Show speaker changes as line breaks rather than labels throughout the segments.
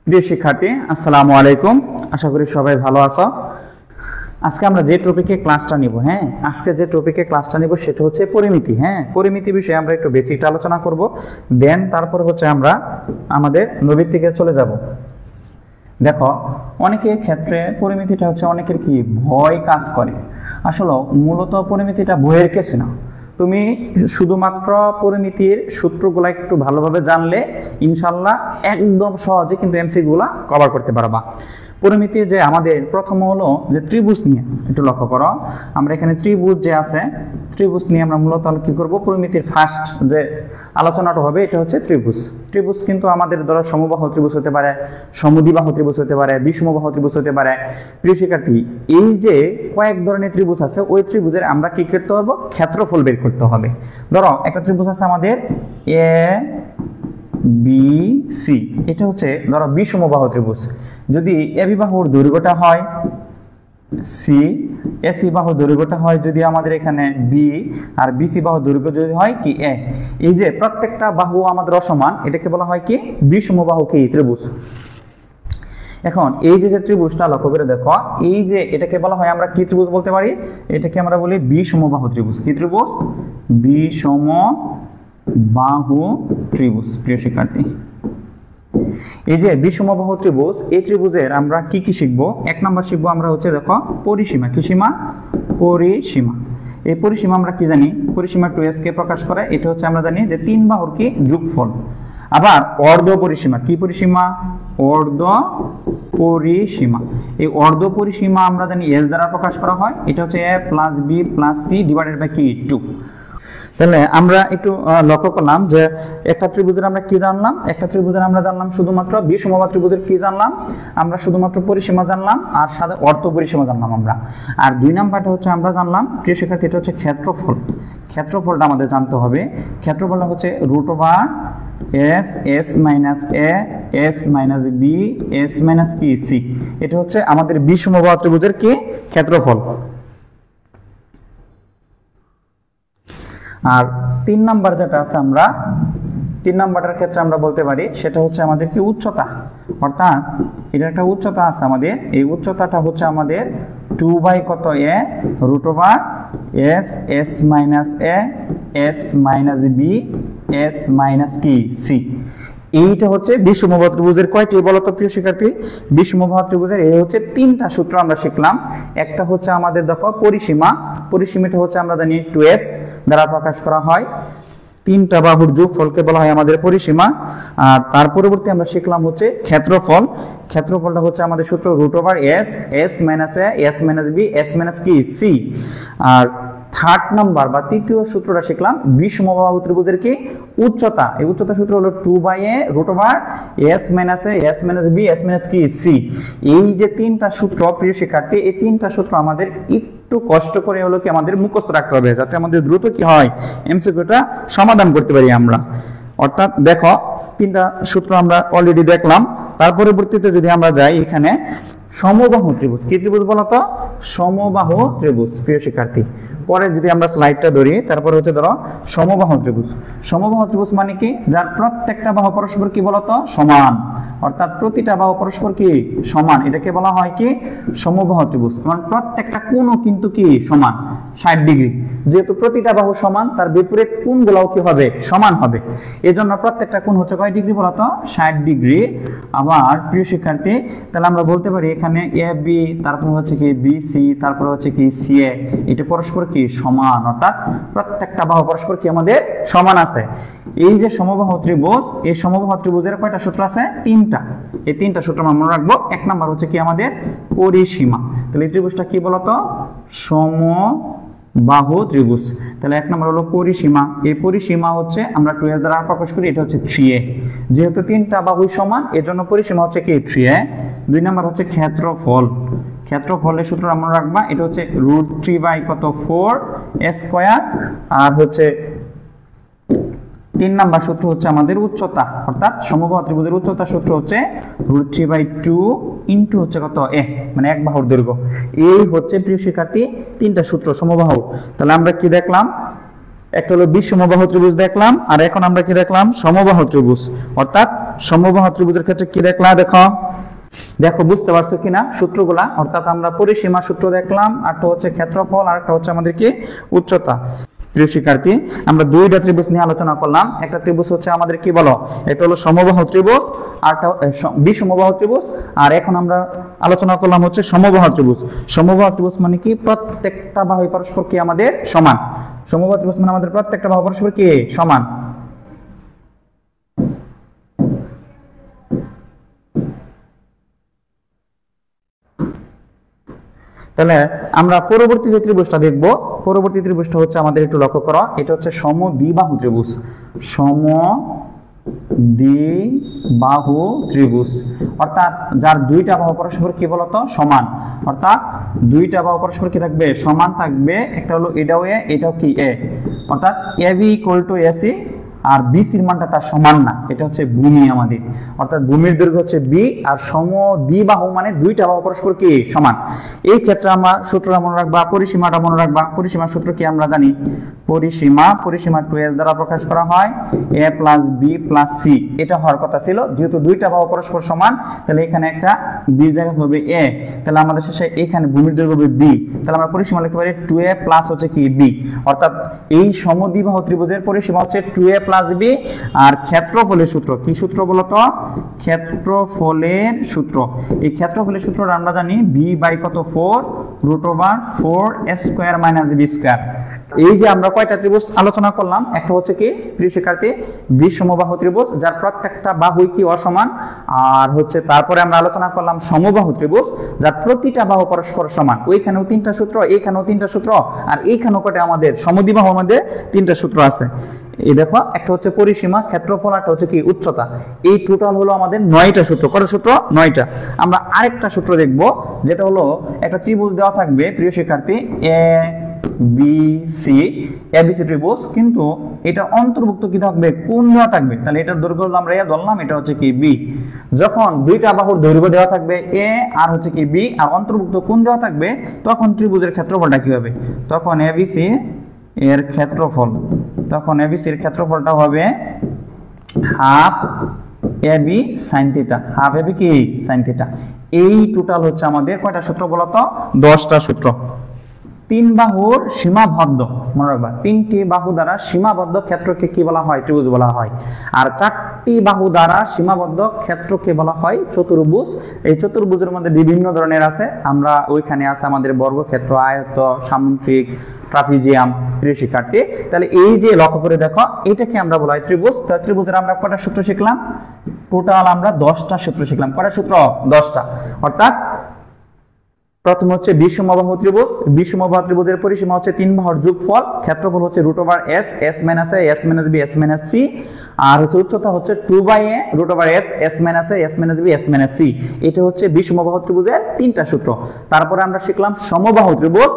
প্রিয় শিক্ষার্থী, আসসালামু আলাইকুম। আশা করি সবাই ভালো আছো। আজকে আমরা যে টপিকে ক্লাসটা নিব সেটা হচ্ছে পরিমিতি। পরিমিতি বিষয়ে আমরা একটু বেসিকটা আলোচনা করব, দেন তারপরে হচ্ছে আমরা আমাদের নবীর দিকে চলে যাব। দেখো, অনেকের ক্ষেত্রে পরিমিতিটা হচ্ছে অনেকের কি ভয় কাজ করে। আসলে মূলত পরিমিতিটা ভয়ের কিছু না। তুমি শুধুমাত্র পরিমিতির সূত্রগুলো একটু ভালোভাবে জানলে ইনশাল্লাহ একদম সহজে কিন্তু এমসিকিউগুলো কভার করতে পারবা। পরিমিতি যে আমাদের প্রথম হলো যে ত্রিভুজ নিয়ে একটু লক্ষ্য করো। আমরা এখানে ত্রিভুজ যে আছে, ত্রিভুজ নিয়ে আমরা মূলত কি করব, পরিমিতির ফার্স্ট যে আলোচনাটা হবে এটা হচ্ছে ত্রিভুজ। ত্রিভুজ কিন্তু আমাদের ধরো সমবাহু ত্রিভুজ হতে পারে, সমদ্বিবাহু ত্রিভুজ হতে পারে, বিষমবাহু ত্রিভুজ হতে পারে। প্রিয় শিক্ষার্থী, এই যে কয়েক ধরনের ত্রিভুজ আছে, ওই ত্রিভুজের আমরা কি করতে হবে, ক্ষেত্রফল বের করতে হবে। ধরো একটা ত্রিভুজ আছে আমাদের এ বি সি, এটা হচ্ছে ধরো বিষমবাহু ত্রিভুজ। যদি এ বি বাহুর দৈর্ঘ্যটা হয় সি, এসি বাহুর দৈর্ঘ্যটা হয় যদি আমাদের এখানে বি, আর বিসি বাহুর দৈর্ঘ্য যদি হয় কি এ, এই যে প্রত্যেকটা বাহু আমাদের অসমান, এটাকে বলা হয় কি বিষমবাহু কি ত্রিভুজ। এখন এই যে ত্রিভুজটা লক্ষ্য করে দেখো, এই যে এটাকে বলা হয় আমরা কি ত্রিভুজ বলতে পারি, এটাকে আমরা বলি বিষমবাহু ত্রিভুজ। কি ত্রিভুজ? বিষমবাহু ত্রিভুজ। প্রিয় শিক্ষার্থী, এই যে বিষমবাহু ত্রিভুজ, এই ত্রিভুজের আমরা কি কি শিখবো? এক নাম্বার শিখবো আমরা হচ্ছে দেখো পরিসীমা। কি সীমা? পরিসীমা। এই পরিসীমা আমরা কি জানি? পরিসীমা 2s কে প্রকাশ করে, এটা হচ্ছে আমরা জানি যে তিন বাহুর কি যোগফল। আবার অর্ধ পরিসীমা। কি পরিসীমা? অর্ধ পরিসীমা। এই অর্ধ পরিসীমা আমরা জানি s দ্বারা প্রকাশ করা হয়, এটা হচ্ছে a plus b plus c divided by কি 2। তাহলে আমরা একটু লক্ষ্য করলাম যে একটা ত্রিভুজের আমরা কি জানলাম, একটা ত্রিভুজের আমরা জানলাম শুধুমাত্র বিষমবাহু ত্রিভুজের কি জানলাম আমরা, শুধুমাত্র পরিসীমা জানলাম আর সাথে অর্ধ পরিসীমা জানলাম আমরা। আর দুই নাম্বারটা হচ্ছে আমরা জানলাম, প্রিয় শিক্ষার্থী, এটা হচ্ছে ক্ষেত্রফল। ক্ষেত্রফলটা আমাদের জানতে হবে। ক্ষেত্রফলটা হচ্ছে root over S, S minus A, S minus B, S minus কি সি। এটা হচ্ছে আমাদের বিষমবাহু ত্রিভুজের কি ক্ষেত্রফল। আর তিন নাম্বার যেটা আছে, আমরা তিন নাম্বারের ক্ষেত্রে আমরা বলতে পারি সেটা হচ্ছে আমাদের কি উচ্চতা। অর্থাৎ এটা একটা উচ্চতা আছে আমাদের, এই উচ্চতাটা হচ্ছে আমাদের 2 বাই কত A root over S, S minus A, S minus B, S minus কি সি। এইটা হচ্ছে বিষমবাহু ত্রিভুজের কয়টি বলতো প্রিয় শিক্ষার্থী? বিষমবাহু ত্রিভুজের এই হচ্ছে তিনটা সূত্র আমরা শিখলাম। একটা হচ্ছে আমাদের দেখো পরিসীমা। পরিসীমাটা হচ্ছে আমরা জানি 2s দ্বারা প্রকাশ করা হয়, তিনটা বাহুর যোগফলকে বলা হয় আমাদের পরিসীমা। আর তার পরবর্তী আমরা শিখলাম হচ্ছে ক্ষেত্রফল। ক্ষেত্রফলটা হচ্ছে আমাদের সূত্র root over S, S minus A, S minus B, S minus কি সি। আর থার্ড নাম্বার বা তৃতীয় সূত্রটা শিখলাম বিষমবাহু ত্রিভুজের কি উচ্চতা। এই উচ্চতা সূত্র হলো 2 by A root over S minus A, S minus B, S minus কি সি। এই যে তিনটা সূত্র প্রিয় শিক্ষার্থী, এই তিনটা সূত্র আমাদের একটু কষ্ট করে হলো কি আমাদের মুখস্থ রাখতে হবে, যাতে আমাদের দ্রুত কি হয় এমসিকিউটা সমাধান করতে পারি আমরা। অর্থাৎ দেখো, তিনটা সূত্র আমরা অলরেডি দেখলাম। তার পরবর্তীতে যদি আমরা যাই এখানে সমবাহু ত্রিভুজ। কি ত্রিভুজ বলতো? সমবাহু ত্রিভুজ। প্রিয় শিক্ষার্থী, পরে যদি আমরা স্লাইডটা ধরি, তারপরে হচ্ছে ধরো সমবাহু ত্রিভুজ। সমবাহু ত্রিভুজ মানে কি? যার প্রত্যেকটা বাহু পরস্পর কি বলতো? সমান। অর্থাৎ প্রতিটা বাহু পরস্পর কি সমান, এটাকে বলা হয় কি সমবাহু ত্রিভুজ। মানে প্রত্যেকটা কোণও কিন্তু কি সমান 60 ডিগ্রি। যেহেতু প্রতিটা বাহু সমান, তার বিপরীত কোণগুলোও কি হবে? সমান হবে। এজন্য প্রত্যেকটা কোণ হচ্ছে কয় ডিগ্রি বলতো? 60 ডিগ্রি। আবার প্রিয় শিক্ষার্থী, তাহলে আমরা বলতে পারি এখানে এ বি, তারপর হচ্ছে কি বি সি, তারপর হচ্ছে কি সি এ, এটা পরস্পর কি সমান। অর্থাৎ প্রত্যেকটা বাহু পরস্পর কি আমাদের সমান আছে। এই যে সমবাহু ত্রিভুজ, এই সমবাহু ত্রিভুজের কয়টা সূত্র আছে? তিনটা। এই তিনটা সূত্র আমরা মনে রাখবো। এক নাম্বার হচ্ছে কি আমাদের পরিসীমা। তাহলে এই ত্রিভুজটা কি বলতো? সমবাহু ত্রিভুজ। তাহলে এক নম্বর হলো পরিসীমা। এই পরিসীমা হচ্ছে আমরা 2s দ্বারা প্রকাশ করি, এটা হচ্ছে 3a। যেহেতু তিনটা বাহুই সমান, এজন্য পরিসীমা হচ্ছে কি 3a। দুই নম্বর হচ্ছে ক্ষেত্রফল। ক্ষেত্রফলের সূত্র আমরা রাখবা, এটা হচ্ছে রুট 3 বাই কত 4 স্কয়ার। আর হচ্ছে তিন নাম্বার সূত্র হচ্ছে আমাদের উচ্চতা। অর্থাৎ সমবাহু ত্রিভুজের উচ্চতা সূত্র হচ্ছে রুট 3 বাই 2 ইন্টু হচ্ছে কত এ, মানে এক বাহুর দৈর্ঘ্য। এই হচ্ছে প্রিয় শিক্ষার্থী তিনটা সূত্র সমবাহু। তাহলে আমরা কি দেখলাম? একটা হলো বিষমবাহু ত্রিভুজ দেখলাম, আর এখন আমরা কি দেখলাম? সমবাহু ত্রিভুজ। অর্থাৎ সমবাহু ত্রিভুজের ক্ষেত্রে কি দেখলাম? দেখো বুঝতে পারছো কিনা সূত্রগুলা? অর্থাৎ আমরা পরিসীমা সূত্র দেখলাম, আরটা হচ্ছে ক্ষেত্রফল, আর একটা হচ্ছে আমাদের কি উচ্চতা। প্রিয় শিক্ষার্থী, আমরা দুইটা ত্রিভুজ নিয়ে আলোচনা করলাম। একটা ত্রিভুজ হচ্ছে আমাদের কি বলো, এটা হলো সমবাহু ত্রিভুজ, আরটা বিষমবাহু ত্রিভুজ। আর এখন আমরা আলোচনা করলাম হচ্ছে সমবাহু ত্রিভুজ। সমবাহু ত্রিভুজ মানে কি? প্রত্যেকটা বাহু পরস্পর কি আমাদের সমান। সমবাহু ত্রিভুজ মানে আমাদের প্রত্যেকটা বাহু পরস্পর কি সমান। তাহলে আমরা পরবর্তী যে ত্রিভুজটা দেখবো, পরবর্তী ত্রিভুজটা হচ্ছে আমাদের একটু লক্ষ্য করো, এটা হচ্ছে সমদ্বিবাহু ত্রিভুজ। সমদ্বিবাহু ত্রিভুজ অর্থাৎ যার দুইটা বাহু পরস্পর কি বলতো সমান। অর্থাৎ দুইটা বাহু পরস্পর কি থাকবে? সমান থাকবে। একটা হলো এটাও এ, এটাও কি এ। অর্থাৎ এবি ইকুয়াল টু এসি, আর বিসির মানটা তার সমান না। এটা হচ্ছে ভূমি আমাদের। অর্থাৎ ভূমির দৈর্ঘ্য হচ্ছে বি, আর সমদ্বিবাহু মানে দুইটা বাহু পরস্পর কি সমান। এই ক্ষেত্রে আমরা সূত্রটা মনে রাখবা, পরিসীমাটা মনে রাখবা। পরিসীমার সূত্র কি আমরা জানি? পরিসীমা 2s দ্বারা প্রকাশ করা হয়, a plus b plus c. এটা হওয়ার কথা ছিল, যেহেতু দুইটা বাহু পরস্পর সমান, তাহলে এখানে একটা বি জায়গা হবে a, তাহলে আমাদের শেষে এখানে ভূমির দৈর্ঘ্য হবে বি, তাহলে আমরা পরিসীমা লিখতে পারি 2a প্লাস হচ্ছে কি বি। অর্থাৎ এই সমদ্বিবাহু ত্রিভুজের পরিসীমা হচ্ছে 2a প্লাস বি। আর ক্ষেত্রফলের সূত্র কি সূত্র বলতো? ক্ষেত্রফলের সূত্র। এই ক্ষেত্রফলের সূত্রটা আমরা জানি বি বাই কত? 4 root over 4a square minus b square. এই যে আমরা কয়টা ত্রিভুজ আলোচনা করলাম, একটা হচ্ছে কি প্রিয় শিক্ষার্থী বিষমবাহু ত্রিভুজ, যার প্রত্যেকটা বাহুই কি অসমান। আর হচ্ছে তারপরে আমরা আলোচনা করলাম সমবাহু ত্রিভুজ, যার প্রতিটা বাহু পরস্পর সমান। ওইখানেও তিনটা সূত্র, এইখানেও তিনটা সূত্র, আর এইখানেও কয়টা আমাদের সমদ্বিবাহুর মধ্যে তিনটা সূত্র আছে। এই দেখো, একটা হচ্ছে পরিসীমা, ক্ষেত্রফল, একটা হচ্ছে কি উচ্চতা। এই টোটাল হলো আমাদের 9টা সূত্র। কত সূত্র? 9টা। আমরা আরেকটা সূত্র দেখব, যেটা হলো একটা ত্রিভুজ দেওয়া থাকবে প্রিয় শিক্ষার্থী, এ বি সি, এবিসি ত্রিভুজ, কিন্তু এটা অন্তর্ভুক্ত কি থাকবে? কোণ দেওয়া থাকবে। তাহলে এটার দৈর্ঘ্য হলো আমরা এ ধরলাম, এটা হচ্ছে কি বি। যখন দুইটা বাহুর দৈর্ঘ্য দেওয়া থাকবে এ আর হচ্ছে কি বি, আর অন্তর্ভুক্ত কোণ দেওয়া থাকবে, তখন ত্রিভুজের ক্ষেত্রফলটা কি হবে? তখন এবিসি এর ক্ষেত্রফল, তখন এবিসির ক্ষেত্রফলটা হবে half AB sine theta. Half AB কি সাইন থিটা। এই টোটাল হচ্ছে আমাদের কয়টা সূত্র বলতো? 10টা সূত্র। তিন বাহুর সীমাবদ্ধ, মনে রাখবা, তিনটি বাহু দ্বারা সীমাবদ্ধ ক্ষেত্রকে কি বলা হয়? ত্রিভুজ বলা হয়। আর চারটি বাহু দ্বারা সীমাবদ্ধ ক্ষেত্রকে বলা হয় চতুর্ভুজ। এই চতুর্ভুজের মধ্যে বিভিন্ন ধরনের আছে। আমরা ওইখানে আছে আমাদের বর্গক্ষেত্র, আয়ত, সামুদ্রিক, ট্রাপিজিয়াম। প্রিয় শিক্ষার্থী, তাহলে এই যে লক্ষ্য করে দেখো, এটাকে আমরা বলা হয় ত্রিভুজ। ত্রিভুজের আমরা কয়টা সূত্র শিখলাম? টোটাল আমরা 10টা সূত্র শিখলাম। কয়টা সূত্র? 10টা। অর্থাৎ প্রথম হচ্ছে বিষমবাহু ত্রিভুজ। বিষমবাহু ত্রিভুজের পরিসীমা হচ্ছে তিন বাহুর যোগফল, ক্ষেত্রফল হচ্ছে root over S, S minus A, S minus B, S minus C, আর হচ্ছে উচ্চতা হচ্ছে 2/a root over S, S minus A, S minus B, S minus C. এটা হচ্ছে বিষমবাহু ত্রিভুজের তিনটা সূত্র। তারপরে আমরা শিখলাম সমবাহু ত্রিভুজ,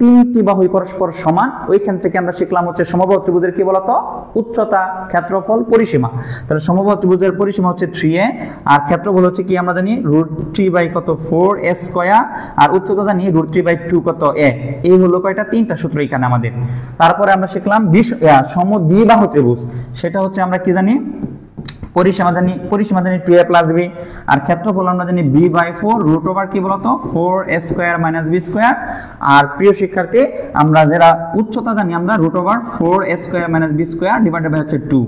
তিনটি বাহু পরস্পর সমান। ওইখান থেকে আমরা শিখলাম হচ্ছে সমবাহু ত্রিভুজের কি বলতো? উচ্চতা, ক্ষেত্রফল, পরিসীমা। তাহলে সমবাহু ত্রিভুজের পরিসীমা হচ্ছে 3a, আর ক্ষেত্রফল হচ্ছে কি আমরা জানি √3 বাই কত 4a স্কয়ার, আর উচ্চতা জানি √3 বাই 2 কত a। এই হলো কয়টা? তিনটা সূত্র এখানে আমাদের। তারপরে আমরা শিখলাম সমদ্বিবাহু ত্রিভুজ। সেটা হচ্ছে আমরা কি জানি? পরিসীমা জানি 2a প্লাস b, আর ক্ষেত্রফল আমরা জানি b বাই 4 রুট ওভার কি বলতো 4a square minus b square. আর প্রিয় শিক্ষার্থী, আমরা যারা উচ্চতা জানি আমরা root over 4a square minus b square divided by হচ্ছে 2।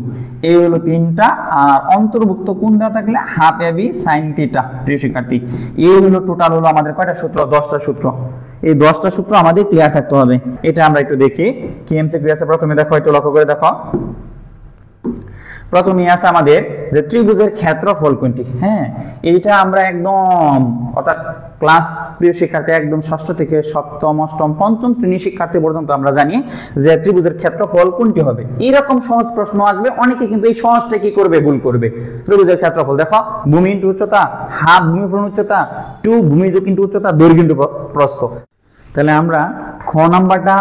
এই হলো তিনটা। আর অন্তর্ভুক্ত কোণ দেওয়া থাকলে হাফ এবি সাইন থিটা। প্রিয় শিক্ষার্থী, এই হলো টোটাল হলো আমাদের কয়টা সূত্র? 10টা সূত্র। এই 10টা সূত্র আমাদের ক্লিয়ার থাকতে হবে। এটা আমরা একটু দেখি কি এমসিকিউ আছে। প্রথমে দেখো, একটু লক্ষ্য করে দেখো। প্রথমে আছে আমাদের যে ত্রিভুজের ক্ষেত্রফল কোনটি। হ্যাঁ, এইটা আমরা একদম অর্থাৎ ক্লাস প্রিয় শিক্ষার্থী একদম ষষ্ঠ থেকে সপ্তম, অষ্টম, পঞ্চম শ্রেণীর শিক্ষার্থী পর্যন্ত আমরা জানি যে ত্রিভুজের ক্ষেত্রফল কোনটি হবে। এইরকম সহজ প্রশ্ন আসবে, অনেকে কিন্তু এই সহজটা কি করবে? ভুল করবে। ত্রিভুজের ক্ষেত্রফল দেখো, ভূমি ইন্টু উচ্চতা, হাফ ভূমি পূরণ উচ্চতা, 2 ভূমি ইন্টু উচ্চতা, দৈর্ঘ্য ইন্টু প্রস্থ। তাহলে আমরা খ নাম্বারটা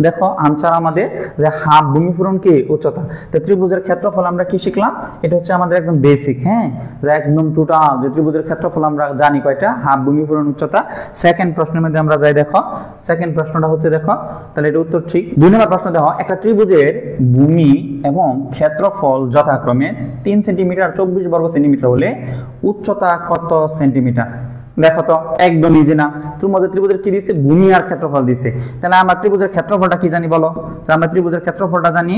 দেখো আনসার আমাদের যে হাফ ভূমি পূরণ কি উচ্চতা। তো ত্রিভুজের ক্ষেত্রফল আমরা কি শিখলাম, এটা হচ্ছে আমাদের একদম বেসিক, হ্যাঁ, যে একদম টোটাল যে ত্রিভুজের ক্ষেত্রফল আমরা জানি কয়টা, হাফ ভূমি পূরণ উচ্চতা। সেকেন্ড প্রশ্নের মধ্যে আমরা যাই, দেখো সেকেন্ড প্রশ্নটা হচ্ছে, দেখো তাহলে এটা উত্তর ঠিক। 2 নম্বর প্রশ্ন দেখো, একটা ত্রিভুজের ভূমি এবং ক্ষেত্রফল যথাক্রমে 3 সেন্টিমিটার 24 বর্গ সেন্টিমিটার হলে উচ্চতা কত সেন্টিমিটার? দেখো তো একদম ইজি না, তোমাদের ত্রিভুজের কি দিছে, ভূমি আর ক্ষেত্রফল দিছে। তাহলে আমরা ত্রিভুজের ক্ষেত্রফলটা কি জানি বলো? আমরা ত্রিভুজের ক্ষেত্রফলটা জানি,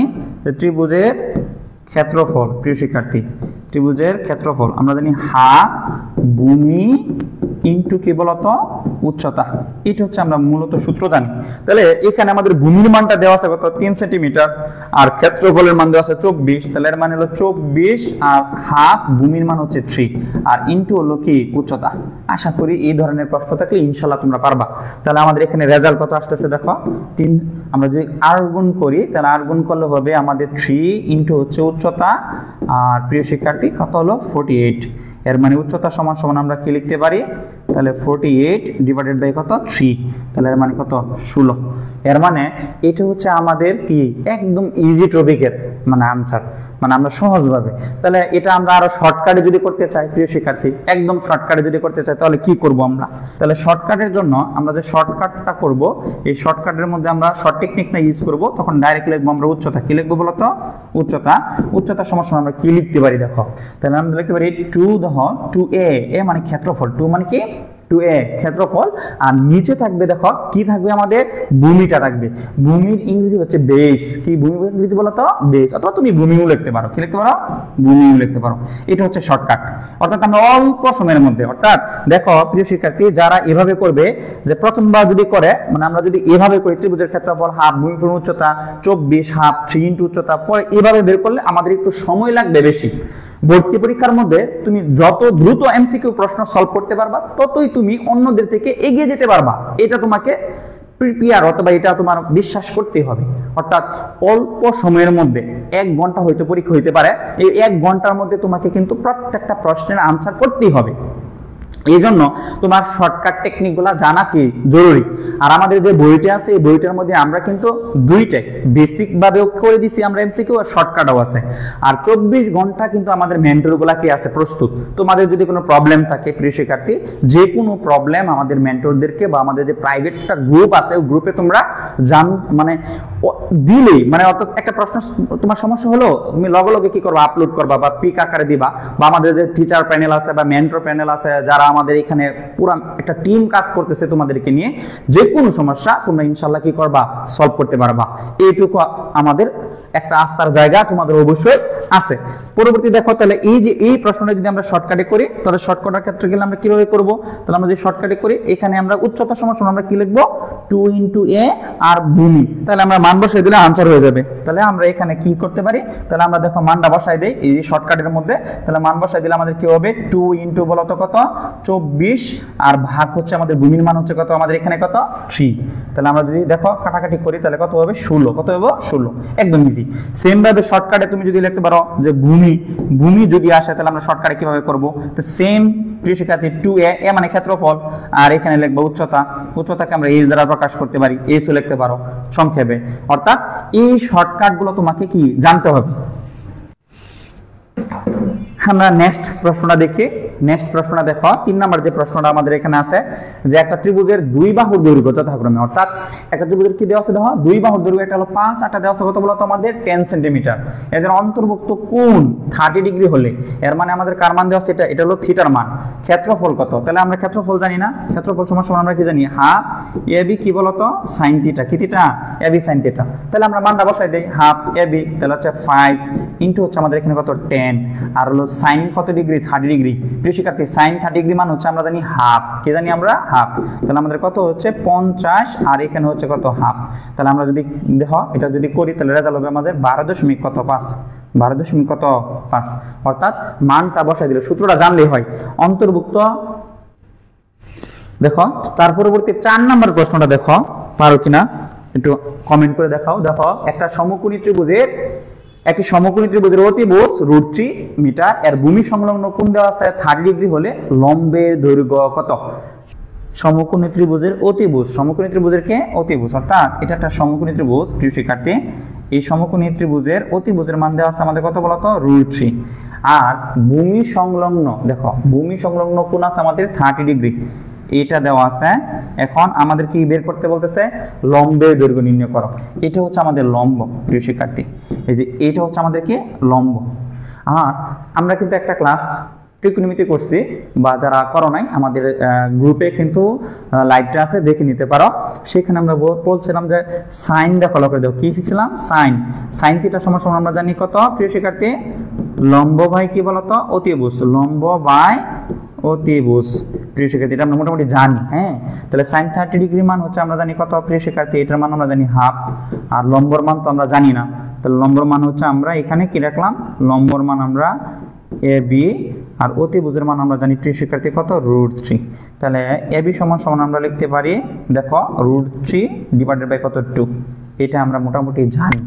ত্রিভুজের ক্ষেত্রফল, প্রিয় শিক্ষার্থী, ত্রিভুজের ক্ষেত্রফল আমরা জানি হাফ ভূমি ইনটু কি বলতো উচ্চতা। এটা হচ্ছে আমরা মূলত সূত্র জানি। তাহলে এখানে আমাদের ভূমির মানটা দেওয়া আছে কত, 3 সেন্টিমিটার, আর ক্ষেত্রফলের মান দেওয়া আছে 24। তাহলে এর মানে হলো 24 আর হাফ ভূমির মান হচ্ছে 3 আর ইনটু হলো কি উচ্চতা। আশা করি এই ধরনের প্রশ্ন থাকলে ইনশাআল্লাহ তোমরা পারবা। তাহলে আমাদের এখানে রেজাল্ট কত আসতেছে দেখো, 3 আমরা যদি আর গুণ করি তাহলে আর গুণ করলে হবে আমাদের 3 ইনটু হচ্ছে উচ্চতা, আর প্রিয় শিক্ষার্থী কত হলো 48। এর মানে উচ্চতা সমান সমান আমরা কি লিখতে পারি, তাহলে 48 ডিভাইডেড বাই কত 3, তাহলে এর মানে কত 16। এর মানে এটা হচ্ছে আমাদের কি একদম ইজি টপিকের মানে আনসার, মানে আমরা সহজভাবে। তাহলে এটা আমরা আরো শর্টকাটে যদি করতে চাই প্রিয় শিক্ষার্থী, একদম শর্টকাটে যদি করতে চাই তাহলে কি করব আমরা? তাহলে শর্টকাটের জন্য আমরা যে শর্টকাটটা করব, এই শর্টকাটের মধ্যে আমরা শর্ট টেকনিকটা ইউজ করব। তখন ডাইরেক্ট লিখবো আমরা উচ্চতা, কি লিখবো বলো তো উচ্চতা। উচ্চতা সমান আমরা কি লিখতে পারি দেখো, তাহলে আমরা লিখতে পারি 2 দেখো 2a, এ মানে ক্ষেত্রফল, 2 মানে কি 2a ক্ষেত্রফল, আর নিচে থাকবে দেখো কি থাকবে আমাদের ভূমিটা থাকবে। ভূমির ইংরেজি হচ্ছে বেস, কি ভূমি ইংরেজি বলো তো বেস, অথবা তুমি ভূমিও লিখতে পারো, কি লিখতে পারো ভূমিও লিখতে পারো। এটা হচ্ছে শর্টকাট, অর্থাৎ আমরা অল্প সময়ের মধ্যে, অর্থাৎ দেখো প্রিয় শিক্ষার্থী যারা এভাবে করবে, যে প্রথমবার যদি করে মানে আমরা যদি এভাবে করি ত্রিভুজের ক্ষেত্রফল হাফ ভূমি পূরণ উচ্চতা 24 হাফ 3 ইনটু উচ্চতা, পরে এভাবে বের করলে আমাদের একটু সময় লাগবে বেশি। ভর্তি পরীক্ষার মধ্যে তুমি যত দ্রুত এমসিকিউ প্রশ্ন সলভ করতে পারবা ততই তুমি অন্যদের থেকে এগিয়ে যেতে পারবা। এটা তোমাকে প্রিপেয়ার অথবা এটা তোমার বিশ্বাস করতে হবে। অর্থাৎ অল্প সময়ের মধ্যে 1 ঘন্টা হয়তো পরীক্ষা হইতে পারে, এই 1 ঘন্টার মধ্যে তোমাকে কিন্তু প্রত্যেকটা প্রশ্নের আনসার করতেই হবে। এই জন্য তোমার শর্টকাট টেকনিক গুলা জানা কি জরুরি। আর আমাদের যে বইটা আছে এই বইটার মধ্যে আমরা কিন্তু দুইটাই বেসিক ভাবেও করে দিছি আমরা এমসিকিউ, আর শর্টকাটও আছে। আর 24 ঘন্টা কিন্তু আমাদের মেন্টর গুলা কি আছে প্রস্তুত। তোমাদের যদি কোনো প্রবলেম থাকে প্রিয় শিক্ষার্থী, যে কোনো প্রবলেম আমাদের মেন্টরদেরকে বা আমাদের যে প্রাইভেটটা গ্রুপ আছে ওই গ্রুপে তোমরা মানে দিলেই, মানে অর্থাৎ একটা প্রশ্ন তোমার সমস্যা হলো তুমি লগে লগে কি করবা, আপলোড করবা বা পিক আকারে দিবা, বা আমাদের যে টিচার প্যানেল আছে বা মেন্টর প্যানেল আছে যারা আমাদের এখানে পুরো একটা টিম কাজ করতেছে তোমাদেরকে নিয়ে, যে কোনো সমস্যা তোমরা ইনশাআল্লাহ কি করবা সলভ করতে পারবা। এইটুকু আমাদের একটা আস্থার জায়গা তোমাদের অবশ্যই আছে। পরবর্তী দেখো, তাহলে এই যে এই প্রশ্নটা যদি আমরা শর্টকাটে করি তাহলে শর্টকাটের ক্ষেত্রে গেলে আমরা কিভাবে করব, তাহলে আমরা যদি শর্টকাটে করি এখানে আমরা উচ্চতা সমান আমরা কি লিখবো 2 ইনটু a আর ভূমি, তাহলে আমরা মান বসাই দিলে আনসার হয়ে যাবে। তাহলে আমরা এখানে কি করতে পারি, তাহলে আমরা দেখো মানটা বসাই দেই এই শর্টকাটের মধ্যে, তাহলে মান বসাই দিলে আমাদের কি হবে 2 ইনটু বলো তো কত 24 আর ভাগ হচ্ছে আমাদের ভূমির মান হচ্ছে কত আমাদের এখানে কত 3। তাহলে আমরা যদি দেখো কাটাকাটি করি তাহলে কত হবে 16, কত হবে 16, একদম ইজি। সেম ভাবে শর্টকাটে তুমি যদি লিখতে পারো যে ভূমি যদি আসে তাহলে আমরা শর্টকাটে কিভাবে করব, তো সেম প্রিয় শিক্ষার্থী 2a, এ মানে ক্ষেত্রফল, আর এখানে লিখবো উচ্চতাকে আমরা h দ্বারা প্রকাশ করতে পারি, h ও লিখতে পারো সংক্ষেপে। অর্থাৎ এই শর্টকাট গুলো তোমাকে কি জানতে হবে। আমরা নেক্সট প্রশ্নটা দেখি। নেক্সট প্রশ্নটা দেখো 3 নাম্বার যে প্রশ্নটা আমাদের এখানে আছে, যে একটা ত্রিভুজের 2 বাহুর দৈর্ঘ্য যথাক্রমে, অর্থাৎ একটা ত্রিভুজের কি দেওয়া আছে দেখো 2 বাহুর দৈর্ঘ্য, একটা হলো 5 আর একটা দেওয়া আছে কত বলো তো আমাদের 10 সেন্টিমিটার। এদের অন্তর্ভুক্ত কোণ 30 ডিগ্রি হলে, এর মানে আমাদের কার মান দেওয়া আছে, এটা হলো থিটার মান। ক্ষেত্রফল কত, তাহলে আমরা ক্ষেত্রফল জানি না, ক্ষেত্রফল সমান আমরা কি জানি হাফ ab কি বলো তো sin থিটা, কি থিটা ab sin থিটা। তাহলে আমরা মানটা বসাই দেই হাফ ab, তাহলে হচ্ছে 5 ইনটু হচ্ছে আমাদের এখানে কত 10, আর হলো sin কত ডিগ্রি 30 ডিগ্রি। প্রিয় শিক্ষার্থী sin 30 ডিগ্রি মান হচ্ছে আমরা জানি হাফ, কি জানি আমরা হাফ। তাহলে আমাদের কত হচ্ছে 50 আর এখানে হচ্ছে কত হাফ। তাহলে আমরা যদি দেখো এটা যদি করি তাহলে রেজাল্ট হবে আমাদের 12.5, অর্থাৎ মানটা বসাই দিলে সূত্রটা জানলেই হয়। অন্তর্ভুক্ত দেখো তার পরবর্তী 4 নাম্বার প্রশ্নটা দেখো পারো কিনা একটু কমেন্ট করে দেখাও। দেখো একটি সমকোণী ত্রিভুজের অতিভুজ √3 মিটার, এর ভূমি সংলগ্ন কোণ দেওয়া আছে 30 ডিগ্রি হলে লম্বের দৈর্ঘ্য কত। সমকোণী ত্রিভুজের অতিভুজ, সমকোণী ত্রিভুজের কে অতিভুজ, অর্থাৎ এটা একটা সমকোণী ত্রিভুজ। প্রিয় শিক্ষার্থী, এই সমকোণী ত্রিভুজের অতিভুজের মান দেওয়া আছে আমাদের কত বলতো √3। আর ভূমি সংলগ্ন, দেখো ভূমি সংলগ্ন কোণ আছে আমাদের 30 ডিগ্রি, এটা দেওয়া আছে। এখন আমাদের কি বের করতে বলতেছে, লম্বের দৈর্ঘ্য নির্ণয় করো। এটা হচ্ছে আমাদের লম্ব। প্রিয় শিক্ষার্থী, এই যে এটা হচ্ছে আমাদের কি লম্ব। আর আমরা কিন্তু একটা ক্লাস ত্রিকোণমিতি করছি, বা যারা করো নাই আমাদের গ্রুপে কিন্তু লাইভটা আছে, দেখে নিতে পারো। সেখানে আমরা বলছিলাম যে সাইন দেখো, লক্ষ্য করে দেখো কি শিখছিলাম, সাইন সাইন থিটা সমান আমরা জানি কত প্রিয় শিক্ষার্থী, লম্ব বাই কি বলতো অতিভুজ, লম্ব বাই অতিভুজ। প্রিয় শিক্ষার্থী, এটা আমরা মোটামুটি জানি। হ্যাঁ, তাহলে সাইন 30 ডিগ্রি মান হচ্ছে আমরা জানি কত প্রিয় শিক্ষার্থী, এটার মান আমরা জানি হাফ। আর লম্বর মান তো আমরা জানি না, তাহলে লম্বর মান হচ্ছে আমরা এখানে কি রাখলাম, লম্বর মান আমরা AB, আর অতিভুজের মান আমরা জানি প্রিয় শিক্ষার্থী কত √3। তাহলে AB সমান আমরা লিখতে পারি দেখো √3 ডিভাইডেড বাই কত 2, এটা আমরা মোটামুটি জানি।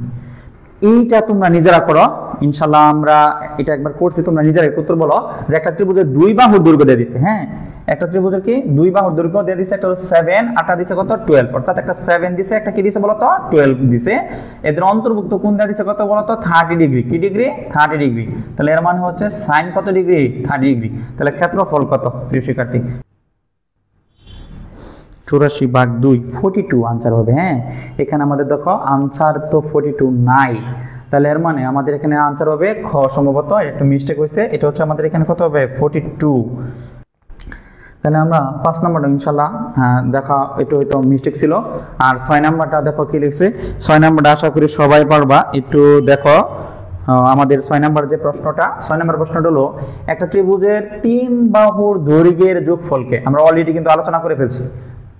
এইটা তোমরা নিজেরা করো ইনশাআল্লাহ, আমরা এটা একবার করছি, তোমরা নিজেরাই উত্তর বলো যে একটা ত্রিভুজের 2 বাহুর দৈর্ঘ্য দিয়ে দিছে। হ্যাঁ, একটা ত্রিভুজের কি 2 বাহুর দৈর্ঘ্য দিয়ে দিছে, একটা 7 আরটা দিছে কত 12, অর্থাৎ একটা 7 দিছে, একটা কি দিছে বলতো 12 দিছে। এদের অন্তর্ভুক্ত কোণ দিয়ে দিছে কত বলতো 30 ডিগ্রি। কি ডিগ্রি 30 ডিগ্রি। তাহলে এর মানে হচ্ছে sin কত ডিগ্রি 30 ডিগ্রি। তাহলে ক্ষেত্রফল কত প্রিয় শিক্ষার্থী, 84/2 42 আনসার হবে। হ্যাঁ, এখানে আমাদের দেখো আনসার তো 42 নাই, তাহলে এর মানে আমাদের এখানে আনসার হবে খ, সম্ভবত একটু মিস্টেক হয়েছে, এটা হচ্ছে আমাদের এখানে কত হবে 42। তাহলে আমরা 5 নাম্বারটা ইনশাআল্লাহ দেখা, একটু হয়তো মিস্টেক ছিল। আর 6 নাম্বারটা দেখো কি লিখছে, 6 নাম্বারটা আশা করি সবাই পারবা। একটু দেখো আমাদের 6 নাম্বার যে প্রশ্নটা, 6 নাম্বার প্রশ্নটা হলো একটা ত্রিভুজের 3 বাহুর দৈর্ঘ্যের যোগফলকে, আমরা অলরেডি কিন্তু আলোচনা করে ফেলছি।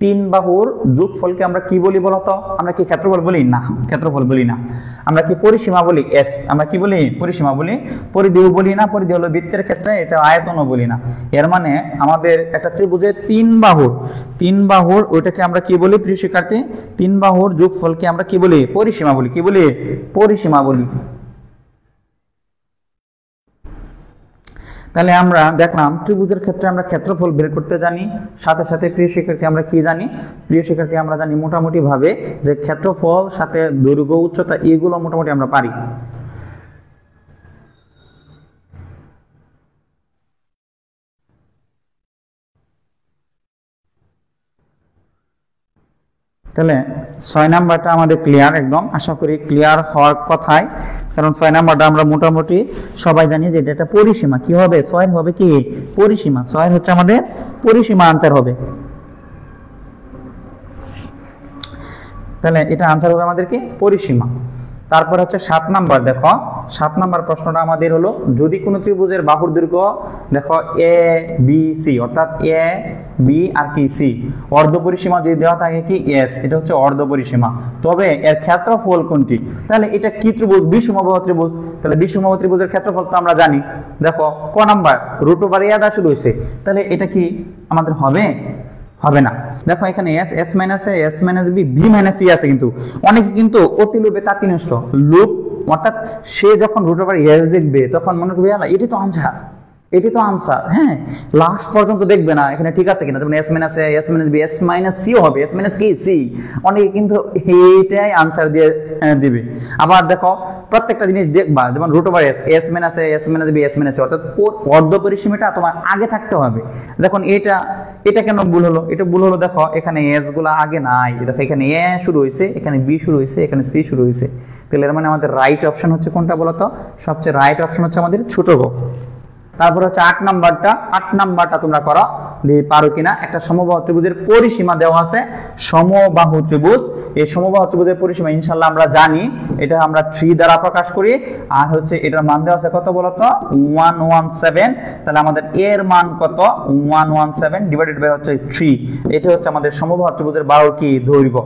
3 বাহুর যোগফলকে আমরা কি বলি বলতো, আমরা কি ক্ষেত্রফল বলি না, ক্ষেত্রফল বলি না, আমরা কি পরিসীমা বলি, এস, আমরা কি বলি পরিসীমা বলি, পরিধিও বলি না, পরিধি হলো বৃত্তের ক্ষেত্রে, এটা আয়তনও বলি না। এর মানে আমাদের একটা ত্রিভুজের 3 বাহুর ওইটাকে আমরা কি বলি প্রিয় শিক্ষার্থী, 3 বাহুর যোগফলকে আমরা কি বলি পরিসীমা বলি, কি বলি পরিসীমা বলি। তাহলে আমরা দেখলাম ত্রিভুজের ক্ষেত্রে আমরা ক্ষেত্রফল বের করতে জানি, সাথে সাথে প্রিয় শিক্ষার্থী আমরা কি জানি, প্রিয় শিক্ষার্থী আমরা জানি মোটামুটি ভাবে যে ক্ষেত্রফল সাথে দৈর্ঘ্য উচ্চতা এগুলো মোটামুটি আমরা পারি। তাহলে 6 নাম্বারটা আমাদের ক্লিয়ার, একদম আশা করি ক্লিয়ার হওয়ার কথাই, কারণ 6 নাম্বারটা আমরা মোটামুটি সবাই জানি যে এটা পরিসীমা। কি হবে 6 হবে কি পরিসীমা, 6 হচ্ছে আমাদের পরিসীমা আনসার হবে। তাহলে এটা আনসার হবে আমাদের কি পরিসীমা। তারপর হচ্ছে 7 নাম্বার, দেখো 7 নাম্বার প্রশ্নটা আমাদের হলো যদি কোনো ত্রিভুজের বাহুর দৈর্ঘ্য দেখো এ বি সি, অর্থাৎ এ বি আর কি সি, অর্ধ পরিসীমা যদি দেওয়া থাকে কি এস, এটা হচ্ছে অর্ধ পরিসীমা, তবে এর ক্ষেত্রফল কোনটি, তাহলে এটা কি ত্রিভুজ, বিষমবাহু ত্রিভুজ। তাহলে বিষমবাহু ত্রিভুজের ক্ষেত্রফল তো আমরা জানি, দেখো ক নাম্বার √/a দ্বারা শুরু হয়েছে, তাহলে এটা কি আমাদের হবে, হবে না। দেখো এখানে s, s - a, s - b, b - c আছে, কিন্তু অনেকে কিন্তু অতি লোভে তাকি নষ্ট, লোভ অর্থাৎ সে যখন √/s দেখবে তখন মনে করবে এটি তো আনসার, এটি তো আনসার। হ্যাঁ, লাস্ট পর্যন্ত দেখবে না এখানে ঠিক আছে কিনা, যেমন s - a, s - b, s - c হবে, s - কি c, অনেকে কিন্তু এইটাই আনসার দিয়ে দিবে। আবার দেখো প্রত্যেকটা জিনিস দেখবা, যেমন √/s, s - a, s - b, s - c, অর্থাৎ অর্ধ পরিসীমাটা তোমার আগে থাকতে হবে। দেখুন এটা কেন ভুল হলো, এটা ভুল হলো দেখো এখানে s গুলা আগে নাই, দেখো এখানে a শুরু হয়েছে, এখানে b শুরু হয়েছে, এখানে c শুরু হয়েছে। তাহলে এর মানে আমাদের রাইট অপশন হচ্ছে কোনটা বলতো, সবচেয়ে রাইট অপশন হচ্ছে আমাদের ছোট গ। তারপর হচ্ছে 8 নাম্বারটা তোমরা করো পারো কিনা। একটা সমবাহু ত্রিভুজের পরিসীমা দেওয়া আছে, সমবাহু ত্রিভুজ, এই সমবাহু ত্রিভুজের পরিসীমা ইনশাআল্লাহ আমরা জানি, এটা আমরা 3 দ্বারা প্রকাশ করি। আর হচ্ছে এটার মান দেওয়া আছে কত বলতো 117, তাহলে আমাদের এর মান কত 117 ডিভাইডেড বাই হচ্ছে 3, এটা হচ্ছে আমাদের সমবাহু ত্রিভুজের বাহুর কি দৈর্ঘ্য।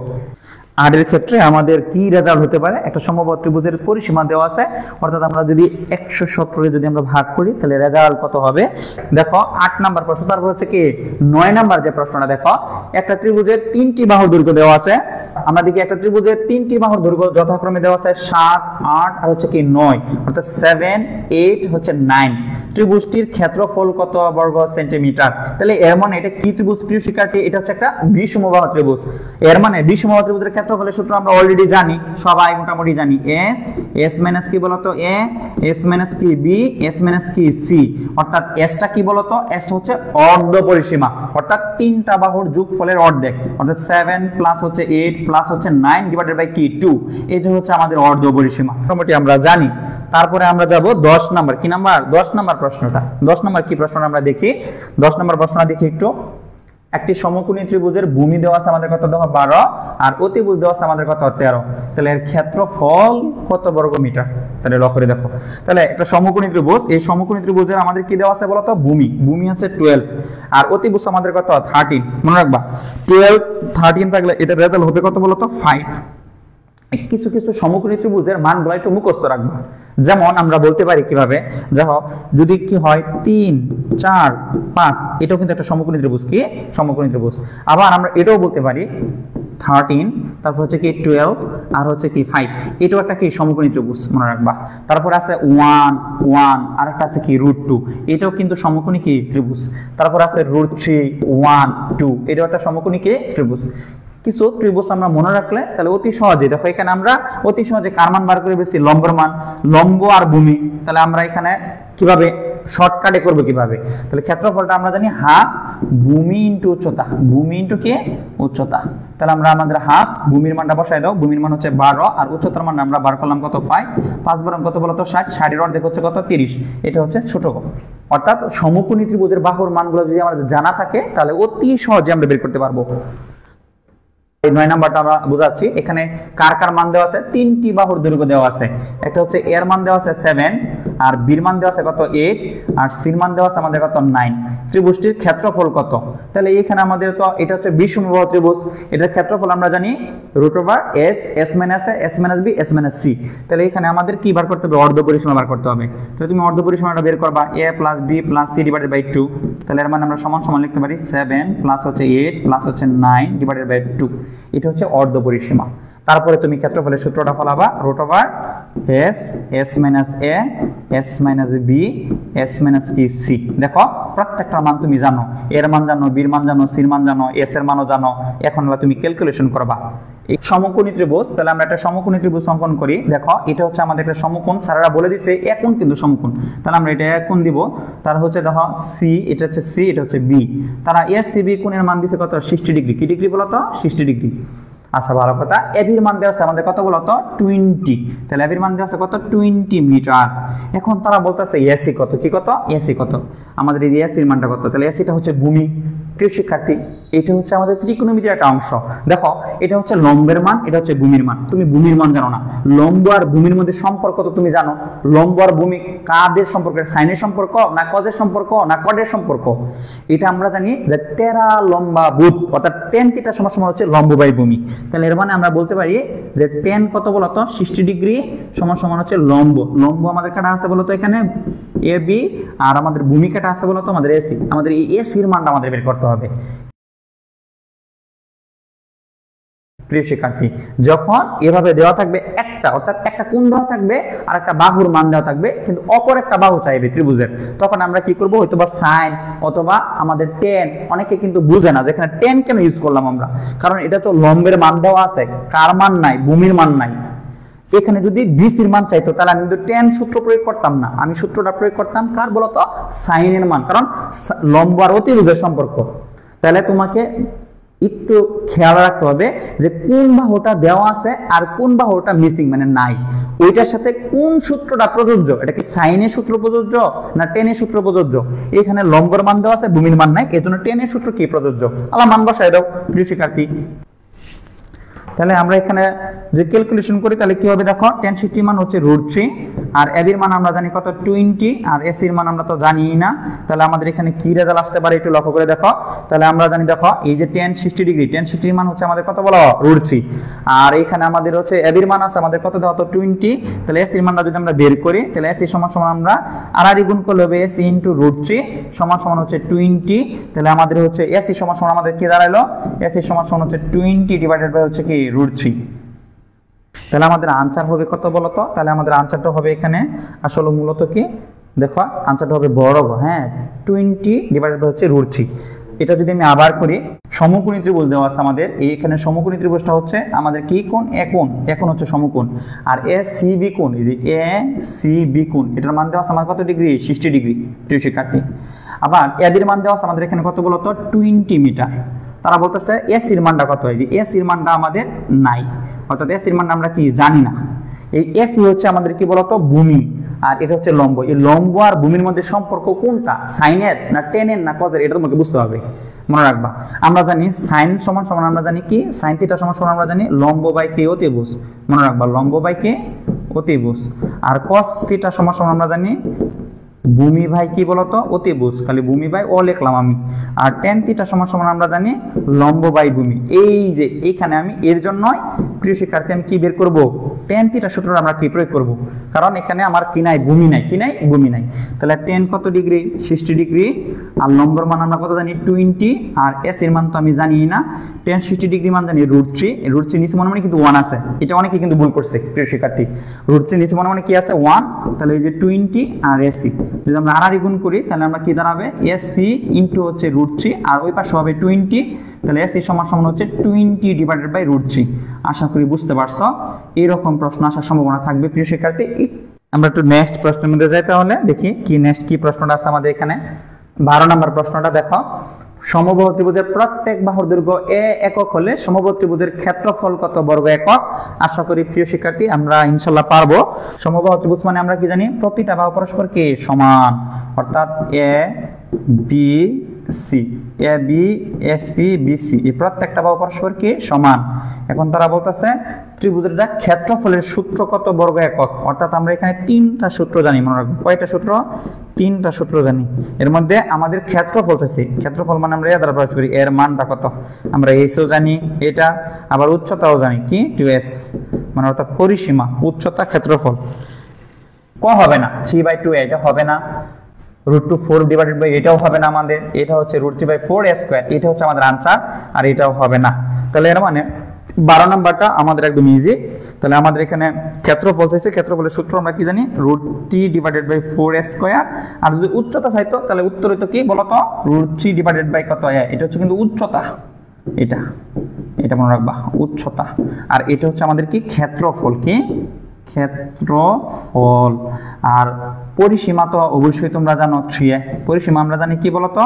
8 এর ক্ষেত্রে আমাদের কি রেজাল্ট হতে পারে? একটা সমবাহু ত্রিভুজের পরিসীমা দেওয়া আছে, অর্থাৎ আমরা যদি 117 এ যদি আমরা ভাগ করি তাহলে রেজাল্ট কত হবে? দেখো 8 নাম্বার প্রশ্ন। তারপর হচ্ছে কি 9 নাম্বার যে প্রশ্নটা, দেখো একটা ত্রিভুজের 3টি বাহুর দৈর্ঘ্য দেওয়া আছে। আমরা দেখি একটা ত্রিভুজের 3টি বাহুর দৈর্ঘ্য যথাক্রমে দেওয়া আছে 7, 8 আর হচ্ছে কি 9, অর্থাৎ 7, 8 হচ্ছে 9। ত্রিভুজটির ক্ষেত্রফল কত বর্গ সেন্টিমিটার? তাহলে এর মানে এটা কি ত্রিভুজ প্রিয় শিক্ষার্থী? এটা হচ্ছে একটা বিষমবাহু ত্রিভুজ। এর মানে বিষমবাহু ত্রিভুজের ক্ষেত্রফলের সূত্র আমরা অলরেডি জানি, সবাই মোটামুটি জানি। s মাইনাস কি বলতো a, s মাইনাস কি b, s মাইনাস কি c, অর্থাৎ s টা কি বলতো? s টা হচ্ছে অর্ধ পরিসীমা, অর্থাৎ তিনটা বাহুর যোগফলের অর্ধেক, অর্থাৎ 7 প্লাস হচ্ছে 8 প্লাস হচ্ছে 9 ডিভাইডেড বাই কি 2, এটা হচ্ছে আমাদের অর্ধ পরিসীমা, মোটামুটি আমরা জানি। তারপরে আমরা যাব 10 নাম্বার। কি নাম্বার? 10 নাম্বার প্রশ্নটা। 10 নাম্বার কি প্রশ্নটা আমরা দেখি। 10 নাম্বার প্রশ্নটা দেখি একটু। একটি সমকোণী ত্রিভুজের ভূমি দেওয়া আছে আমাদের কত? দেখো 12, আর অতিভুজ দেওয়া আছে আমাদের কত? 13। তাহলে এর ক্ষেত্রফল কত বর্গ মিটার? তাহলে লক্ষ্য করে দেখো। তাহলে একটা সমকোণী ত্রিভুজ, এই সমকোণী ত্রিভুজের আমাদের কি দেওয়া আছে বলতো? ভূমি। ভূমি আছে 12, আর অতিভুজ আমাদের কত? 13। মনে রাখবা 12, 13 থাকলে এটা রেজাল্ট হবে কত বলতো? 5। কিছু কিছু সমকোণী ত্রিভুজের মানগুলো একটু মুখস্থ রাখবা। যেমন আমরা বলতে পারি কিভাবে, দেখো যদি কি হয় 3, 4, 5, এটাও কিন্তু একটা সমকোণী ত্রিভুজ। কি সমকোণী ত্রিভুজ? আবার আমরা এটাও বলতে পারি 13, তারপর হচ্ছে কি 12 আর হচ্ছে কি 5, এটাও একটা কি সমকোণী ত্রিভুজ, মনে রাখবা। তারপর আছে 1, 1, আর একটা আছে কি √2, এটাও কিন্তু সমকোণী কি ত্রিভুজ। তারপর আছে √3, 1, 2, এটাও একটা সমকোণী কি ত্রিভুজ। কিছু ত্রিভুজ আমরা মনে রাখলে তাহলে অতি সহজে, দেখো এখানে আমরা অতি সহজে কার মান বার করে বেশি? লম্বর মান। লম্ব আর ভূমি, তাহলে আমরা এখানে কিভাবে শর্টকাটে করব কিভাবে? তাহলে ক্ষেত্রফলটা আমরা জানি হাফ ভূমি ইনটু উচ্চতা। ভূমি ইনটু কি? উচ্চতা। তাহলে আমরা আমাদের হাফ ভূমির মানটা বসাই দাও। ভূমির মান হচ্ছে 12, আর উচ্চতার মান আমরা বার করলাম কত? 5। 5 বরং কত বলতো? 60। 60 এর অর্ধেক হচ্ছে কত? 30। এটা হচ্ছে ছোট। অর্থাৎ সমকোণী ত্রিভুজের বাহুর মানগুলো যদি আমাদের জানা থাকে তাহলে অতি সহজে আমরা বের করতে পারবো। এই 9 নাম্বারটা আমরা বুঝাচ্ছি। এখানে কার কার মান দেওয়া আছে? 3টি বাহুর দৈর্ঘ্য দেওয়া আছে। একটা হচ্ছে এর মান দেওয়া আছে 7, আর বির মান দেওয়া আছে কত? 8, আর সির মান দেওয়া আছে আমাদের কত? 9। ত্রিভুজটির ক্ষেত্রফল কত? তাহলে এখানে আমাদের তো এটা হচ্ছে বিষমবাহু ত্রিভুজ, এটার ক্ষেত্রফল আমরা জানি √s, s minus a, s minus b, s minus c। তাহলে এখানে আমাদের কি বার করতে হবে? অর্ধ পরিসীমা বার করতে হবে। তাহলে তুমি অর্ধ পরিসীমাটা বের করবা a plus b plus c divided by 2। তাহলে এর মানে আমরা সমান সমান লিখতে পারি 7 প্লাস হচ্ছে 8 প্লাস হচ্ছে 9 ডিভাইডেড বাই 2। এটা হচ্ছে অর্ধ পরিসীমা। তারপরে তুমি ক্ষেত্রফলের সূত্রটা ফলাবা √s, s minus a, s minus b, s minus কি c। দেখো প্রত্যেকটা মান তুমি জানো, এর মান জানো, বির মান জানো, সির মান জানো, s এর মানও জানো। এখন তুমি ক্যালকুলেশন করবা। এই সমকোণী ত্রিভুজ, তাহলে আমরা একটা সমকোণী ত্রিভুজ অঙ্কন করি। দেখো এটা হচ্ছে আমাদের একটা সমকোণ, স্যারেরা বলে দিছে একোণ কিন্তু সমকোণ। তাহলে আমরা এটা একোণ দিব। তার হচ্ছে দেখো c, এটা হচ্ছে c, এটা হচ্ছে b। তারা SCB কোণের মান দিছে কত? 60 ডিগ্রি। কি ডিগ্রি বলতো? 60 ডিগ্রি। আচ্ছা ভালো কথা। এবির মান দেওয়া আছে আমাদের কত বলতো? 20। তাহলে এবির মান দেওয়া আছে কত? 20 মিটার। এখন তারা বলতেছে এসি কত? কি কত? এসি কত? আমাদের এই এসির মানটা কত? তাহলে এসিটা হচ্ছে ভূমি। প্রিয় শিক্ষার্থী, এটা হচ্ছে আমাদের ত্রিকোণমিতির একটা অংশ। দেখো এটা হচ্ছে লম্বের মান, এটা হচ্ছে ভূমির মান। তুমি ভূমির মান জানো না, লম্ব আর ভূমির মধ্যে সম্পর্ক তো তুমি জানো। লম্ব আর ভূমি কাদের সম্পর্ক? সাইনের সম্পর্ক না কজের সম্পর্ক না কডের সম্পর্ক? এটা আমরা জানি যে টেরা লম্বা বুধ, অর্থাৎ tan θ সমান হচ্ছে লম্ব বাই ভূমি। তাহলে এর মানে আমরা বলতে পারি যে tan কত বলতো? 60 ডিগ্রি সমান হচ্ছে লম্ব। লম্ব আমাদের কাটা আছে বলতো এখানে AB, আর আমাদের ভূমি কাটা আছে বলতো আমাদের AC। আমাদের এই এসির মানটা আমাদের বের করতে হবে। প্রিয় শিক্ষার্থী, যখন এভাবে দেওয়া থাকবে একটা, অর্থাৎ একটা কোণ দেওয়া থাকবে আর একটা বাহুর মান দেওয়া থাকবে, কিন্তু অপর একটা বাহু চাইবে ত্রিভুজের, তখন আমরা কি করব? হয়তো বা সাইন অথবা আমাদের টেন। অনেকে কিন্তু বুঝে না যেখানে টেন কেন ইউজ করলাম আমরা, কারণ এটা তো লম্বের মান দেওয়া আছে, কার মান নাই? ভূমির মান নাই। এখানে যদি বিসির মান চাইতো তাহলে আমি কিন্তু টেন সূত্র প্রয়োগ করতাম না, আমি সূত্রটা প্রয়োগ করতাম কার বলতো? সাইনের মান, কারণ লম্ব আর অতিভুজের সম্পর্ক। তাহলে তোমাকে একটু খেয়াল রাখতে হবে যে কোন বাহুটা দেওয়া আছে আর কোন বাহুটা মিসিং, মানে নাই। ওইটার সাথে কোন সূত্রটা প্রযোজ্য? এটা কি সাইনের সূত্র প্রযোজ্য না টেনের সূত্র প্রযোজ্য? এখানে লম্বের মান দেওয়া আছে, ভূমির মান নাই, এজন্য টেনের সূত্র কি প্রযোজ্য? আল্লাহ মান বসায় দাও প্রিয় শিক্ষার্থী। তাহলে আমরা এখানে যদি ক্যালকুলেশন করি তাহলে কি হবে দেখো, tan 60 মান হচ্ছে √3, আর ab এর মান আমরা জানি কত 20, আর ac এর মান আমরা তো জানিই না। তাহলে আমাদের এখানে কি রেজাল্ট আসতে পারে একটু লক্ষ্য করে দেখো। তাহলে আমরা জানি দেখো এই যে tan 60 ডিগ্রি, tan 60 এর মান হচ্ছে আমাদের কত বলো √3, আর এখানে আমাদের হচ্ছে ab এর মান আছে আমাদের কত দাও তো 20। তাহলে ac এর মানটা যদি আমরা বের করি তাহলে ac সমান সমান আমরা আড়াআড়ি গুণ করলে হবে ac * √3 সমান সমান হচ্ছে 20। তাহলে আমাদের হচ্ছে ac সমান সমান আমাদের কি দাঁড়ালো, ac সমান সমান হচ্ছে 20 ডিভাইডেড বাই হচ্ছে কি √3। তাহলে আমাদের আনসার হবে কত বলতো, তাহলে আমাদের আনসারটা হবে এখানে আসলে মূলত কি দেখো, আনসারটা হবে বড়, হ্যাঁ 20 ডিভাইডেড বাই হচ্ছে √3। এটা যদি আমি আবার করি, সমকোণী ত্রিভুজ দেওয়া আছে আমাদের, এইখানে সমকোণী ত্রিভুজটা হচ্ছে আমাদের কি কোণ, একোণ হচ্ছে সমকোণ, আর ACB কোণ, এই যে ACB কোণ এটার মান দেওয়া আছে আমার কত ডিগ্রি, 60 ডিগ্রি, প্রিয় শিক্ষার্থী। আবার AB এর মান দেওয়া আছে আমাদের এখানে কত বলতো 20 মিটার। তারা বলতেছে AC এর মানটা কত, হয় যে AC এর মানটা আমাদের নাই, অর্থাৎ AC এর মানটা আমরা কি জানি না। এই AC হচ্ছে আমাদের কি বলতো ভূমি, আর এটা হচ্ছে লম্ব। এই লম্ব আর ভূমির মধ্যে সম্পর্ক কোনটা, সাইনের না টেনের না কজের, এটা তোমাকে বুঝতে হবে, মনে রাখবা। আমরা জানি সাইন সমান সমান আমরা জানি কি, সাইন থিটা সমান সমান আমরা জানি লম্ব বাই কে অতিভুজ, মনে রাখবা লম্ব বাই কে অতিভুজ। আর কস থিটা সমান সমান আমরা জানি ভূমি ভাই কি বলতো অতিভুজ, খালি ভূমি বাই ও লিখলাম আমি। আর tan থিটা সমান সমান আমরা জানি লম্ব বাই ভূমি। এই যে এইখানে আমি এর জন্যই প্রিয় শিক্ষার্থী আমি কি বের করব, tan থিটা সূত্রটা আমরা কি প্রয়োগ করব, কারণ এখানে আমার কি নাই, ভূমি নাই, কি নাই, ভূমি নাই। তাহলে tan কত ডিগ্রি, 60 ডিগ্রি, আর লম্বর মান আমরা কত জানি 20, আর s এর মান তো আমি জানি না। tan 60 ডিগ্রি মান জানি √3, √3 নিচে মনে কিন্তু 1 আছে, এটা অনেকে কিন্তু ভুল করছে প্রিয় শিক্ষার্থী, √3 নিচে মনে কি আছে 1। তাহলে এই যে 20 আর ac যদি আমরা আড়াআড়ি গুণ করি তাহলে আমরা কি দাঁড়াবে AC ইনটু হচ্ছে √3, আর ওই পাশে হবে 20। তাহলে AC সমান সমান হচ্ছে 20 ডিভাইডেড বাই √3। আশা করি বুঝতে পারছো, এরকম প্রশ্ন আসার সম্ভাবনা থাকবে প্রিয় শিক্ষার্থী। আমরা একটু নেক্সট প্রশ্নের মধ্যে যাই, তাহলে দেখি কি নেক্সট কি প্রশ্নটা আছে আমাদের এখানে। 12 নম্বর প্রশ্নটা দেখো, সমবাহু ত্রিভুজের প্রত্যেক বাহুর দৈর্ঘ্য a একক হলে সমবাহু ত্রিভুজের ক্ষেত্রফল কত বর্গ একক। আশা করি প্রিয় শিক্ষার্থী আমরা ইনশাআল্লাহ পারবো। সমবাহু ত্রিভুজ মানে আমরা কি জানি, প্রতিটা বাহু পরস্পর কি সমান, অর্থাৎ ABC, AB, AC, BC এই প্রত্যেকটা বাহু পরস্পর কি সমান। এখন তারা বলতেছে ত্রিভুজের ক্ষেত্রফলের সূত্র কত বর্গ একক, অর্থাৎ আমরা এখানে 3টা সূত্র জানি, মনে রাখবো কয়টা সূত্র, 3টা সূত্র জানি। এর মধ্যে আমাদের ক্ষেত্রফল চাইছে, ক্ষেত্রফল মানে আমরা এর দ্বারা প্রকাশ করি, এর মানটা কত আমরা এসও জানি, এটা আবার উচ্চতাও জানি কি 2s, মানে অর্থাৎ পরিসীমা উচ্চতা ক্ষেত্রফল। ক হবে না 3/2, এটা হবে না। √4 ডিভাইডেড বাই এটাও হবে না আমাদের, এটা হচ্ছে √3/4 স্কয়ার, এটা হচ্ছে আমাদের আনসার, আর এটাও হবে না। তাহলে এর মানে 12 নাম্বারটা আমাদের একদম ইজি। তাহলে আমাদের এখানে ক্ষেত্রফল চাইছে, ক্ষেত্রফলের সূত্র আমরা কি জানি √3 ডিভাইডেড বাই 4 স্কয়ার। আর যদি উচ্চতা চাইতো তাহলে উত্তর হইতো কি বলতো √3 ডিভাইডেড বাই কত, এটা হচ্ছে কিন্তু উচ্চতা, এটা মনে রাখবা উচ্চতা। আর এটা হচ্ছে আমাদের কি ক্ষেত্রফল, কি ক্ষেত্রফল। আর পরিসীমা তো অবশ্যই তোমরা জানো 3a, পরিসীমা আমরা জানি কি বলতো,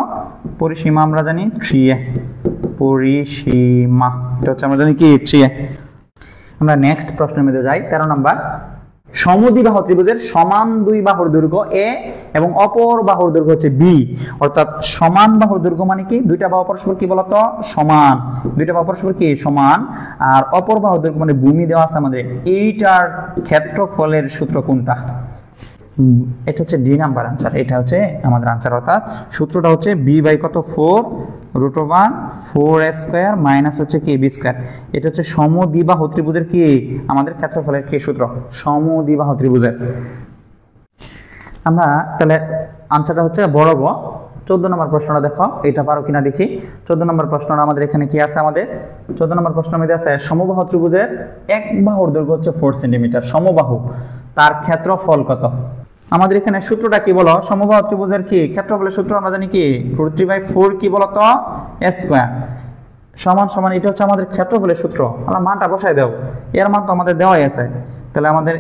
পরিসীমা আমরা জানি 3a, পরিসীমা এটা হচ্ছে আমরা জানি কি 3a। আমরা নেক্সট প্রশ্নের মধ্যে যাই। 13 নাম্বার, সমদ্বিবাহু ত্রিভুজের সমান দুই বাহুর দৈর্ঘ্য a এবং অপর বাহুর দৈর্ঘ্য হচ্ছে b, অর্থাৎ সমান বাহুর দৈর্ঘ্য মানে কি দুইটা বাহু পরস্পর কি বলতো সমান, দুইটা বাহু পরস্পর কি সমান, আর অপর বাহুর দৈর্ঘ্য মানে ভূমি দেওয়া আছে আমাদের, এইটার ক্ষেত্রফলের সূত্র কোনটা, এটা হচ্ছে ডি নাম্বার আনসার, এটা হচ্ছে আমাদের আনসার। অর্থাৎ সূত্রটা হচ্ছে b বাই কত 4√4 স্কয়ার মাইনাস হচ্ছে কি b স্কয়ার। এটা হচ্ছে সমদ্বিবাহু ত্রিভুজের কি আমাদের ক্ষেত্রফলের কি সূত্র, সমদ্বিবাহু ত্রিভুজের। আমরা তাহলে আনসারটা হচ্ছে বড় গ। 14 নম্বর প্রশ্নটা দেখো, এটা পারো কিনা দেখি। 14 নম্বর প্রশ্নটা আমাদের এখানে কি আছে, আমাদের 14 নম্বর প্রশ্নের মধ্যে আছে সমবাহু ত্রিভুজের এক বাহুর দৈর্ঘ্য হচ্ছে 4 সেন্টিমিটার, সমবাহু তার ক্ষেত্রফল কত। আমাদের এখানে সূত্রটা কি বলো, সমবাহু ত্রিভুজের কি ক্ষেত্রফলের সূত্র আমরা জানি কি √3/4 কি বলতো স্কয়ার সমান সমান, এটা হচ্ছে আমাদের ক্ষেত্রফলের সূত্র। আমরা মানটা বসাই দাও, এর মান তো আমাদের দেওয়াই আছে। তাহলে আমাদের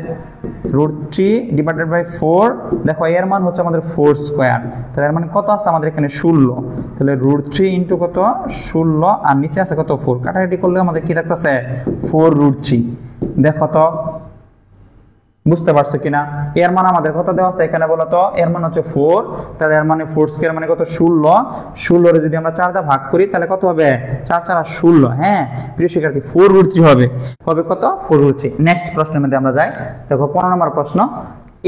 √3/4, দেখো এর মান হচ্ছে আমাদের 4 স্কয়ার, তাহলে এর মানে কত আছে আমাদের এখানে 16। তাহলে √3 ইনটু কত 16, আর নিচে আছে কত 4, কাটাকাটি করলে আমাদের কি থাকতেছে 4√3। দেখো তো বুঝতে পারছো কিনা? এর মান আমাদের কত দেওয়া আছে এখানে বলো তো? এর মান হচ্ছে 4, তাহলে এর মানে 4 স্কয়ার মানে কত? 16। 16 রে যদি আমরা 4 দ্বারা ভাগ করি তাহলে কত হবে? 4 4 16। হ্যাঁ প্রিয় শিক্ষার্থী, 4√3 হবে। হবে কত? 4√3। নেক্সট প্রশ্নের মধ্যে আমরা যাই। দেখো 15 নম্বর প্রশ্ন,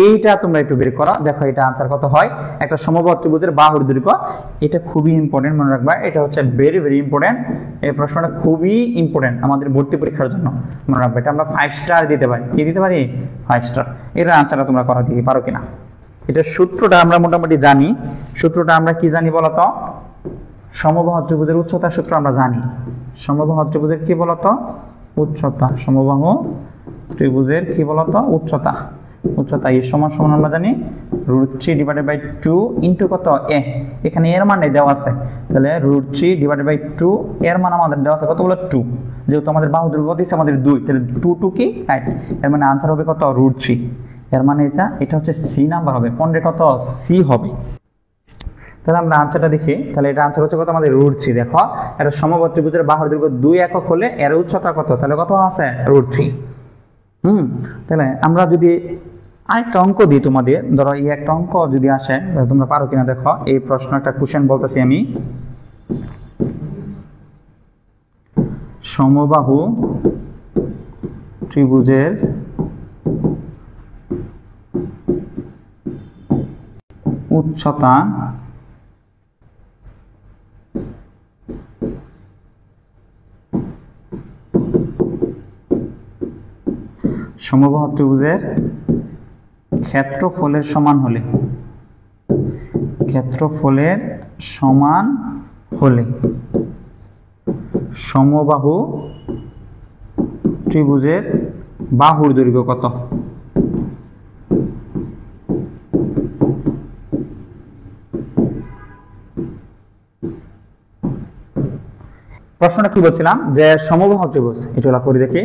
এইটা তোমরা একটু বের করো। দেখো এটা আনসার কত হয়। একটা সমবাহু ত্রিভুজের বাহুর দৈর্ঘ্য, এটা খুবই ইম্পর্টেন্ট, মনে রাখবা। এটা হচ্ছে ভেরি ভেরি ইম্পর্টেন্ট। এই প্রশ্নটা খুবই ইম্পর্টেন্ট আমাদের ভর্তি পরীক্ষার জন্য, মনে রাখবা। এটা আমরা 5 স্টার দিতে পারি। কি দিতে পারি? 5 স্টার। এর আনসারটা তোমরা করা দিতে পারো কিনা? এটা সূত্রটা আমরা মোটামুটি জানি। সূত্রটা আমরা কি জানি বলতো? সমবাহু ত্রিভুজের উচ্চতার সূত্র আমরা জানি। সমবাহু ত্রিভুজের কি বলতো? উচ্চতা। সমবাহু ত্রিভুজের কি বলতো? উচ্চতা। উচ্চতা এই সমান সমান আমরা জানি √3 / 2 ইনটু কত? a। এখানে এর মান দেওয়া আছে, তাহলে √3 / 2 এর মান আমাদের দেওয়া আছে কত বলো? 2। যেহেতু আমাদের বাহু দৈর্ঘ্য দিচ্ছে আমাদের 2, তাহলে 2 2 কি 8। এর মানে आंसर হবে কত? √3। এর মানে এটা হচ্ছে সি নাম্বার হবে। 15 কত? সি হবে। তাহলে আমরা আনসারটা দেখি। তাহলে এটা আনসার হচ্ছে কত? আমাদের √3। দেখো এটা সমবাহু ত্রিভুজের বাহুর দৈর্ঘ্য 2 একক হলে এর উচ্চতা কত? তাহলে কত আছে? √3। তাহলে আমরা যদি আরেকটা অঙ্ক দিই তোমাদের, ধরো এই একটা অঙ্ক যদি আসে, তোমরা পারো কিনা দেখো। এই প্রশ্ন একটা কোশ্চেন বলতেছি আমি। সমবাহু ত্রিভুজের উচ্চতা সমবাহু ত্রিভুজের ক্ষেত্রফলের সমান হলে, ক্ষেত্রফলের সমান হলে সমবাহু ত্রিভুজের বাহুর দৈর্ঘ্য কত? প্রশ্নটা কি বলছিলাম যে সমবাহু ত্রিভুজ, এটা করে দেখি।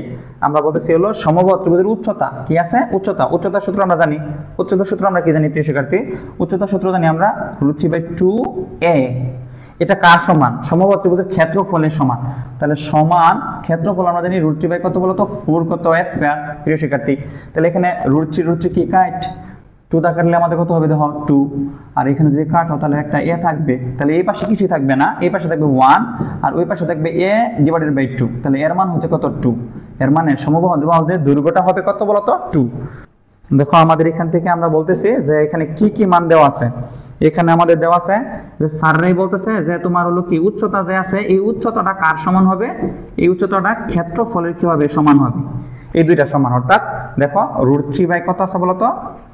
আমরা বলতেছি হলো সমবাহু ত্রিভুজের উচ্চতা কি আছে? উচ্চতা। উচ্চতার সূত্র আমরা জানি। উচ্চতার সূত্র আমরা কি জানি প্রিয় শিক্ষার্থী? উচ্চতার সূত্র জানি আমরা √3/2a। এটা কার সমান? সমবাহু ত্রিভুজের ক্ষেত্রফলের সমান। তাহলে সমান ক্ষেত্রফল আমরা জানি √3 কত বলতো? 4 কত স্কয়ার প্রিয় শিক্ষার্থী। তাহলে এখানে √3 কি কাট? 2 দা কাটলে আমাদের কত হবে? দেখো 2। আর এখানে যদি কাটো তাহলে একটা a থাকবে, তাহলে এই পাশে কিছুই থাকবে না, এই পাশে থাকবে 1 আর ওই পাশে থাকবে a/2। তাহলে এর মান হচ্ছে কত? 2। এর মানে সমবাহু বাহুদের দৈর্ঘ্যটা হবে কত বলতো? 2। দেখো আমাদের এখান থেকে আমরা বলতেছি যে এখানে কি কি মান দেওয়া আছে। এখানে আমাদের দেওয়া আছে যে স্যাররাই বলতেছে যে তোমার হলো কি উচ্চতা যে আছে, এই উচ্চতাটা কার সমান হবে? এই উচ্চতাটা ক্ষেত্রফলের কি হবে? সমান হবে। এই দুইটা সমান, অর্থাৎ দেখো √3 কত আছে বলতো?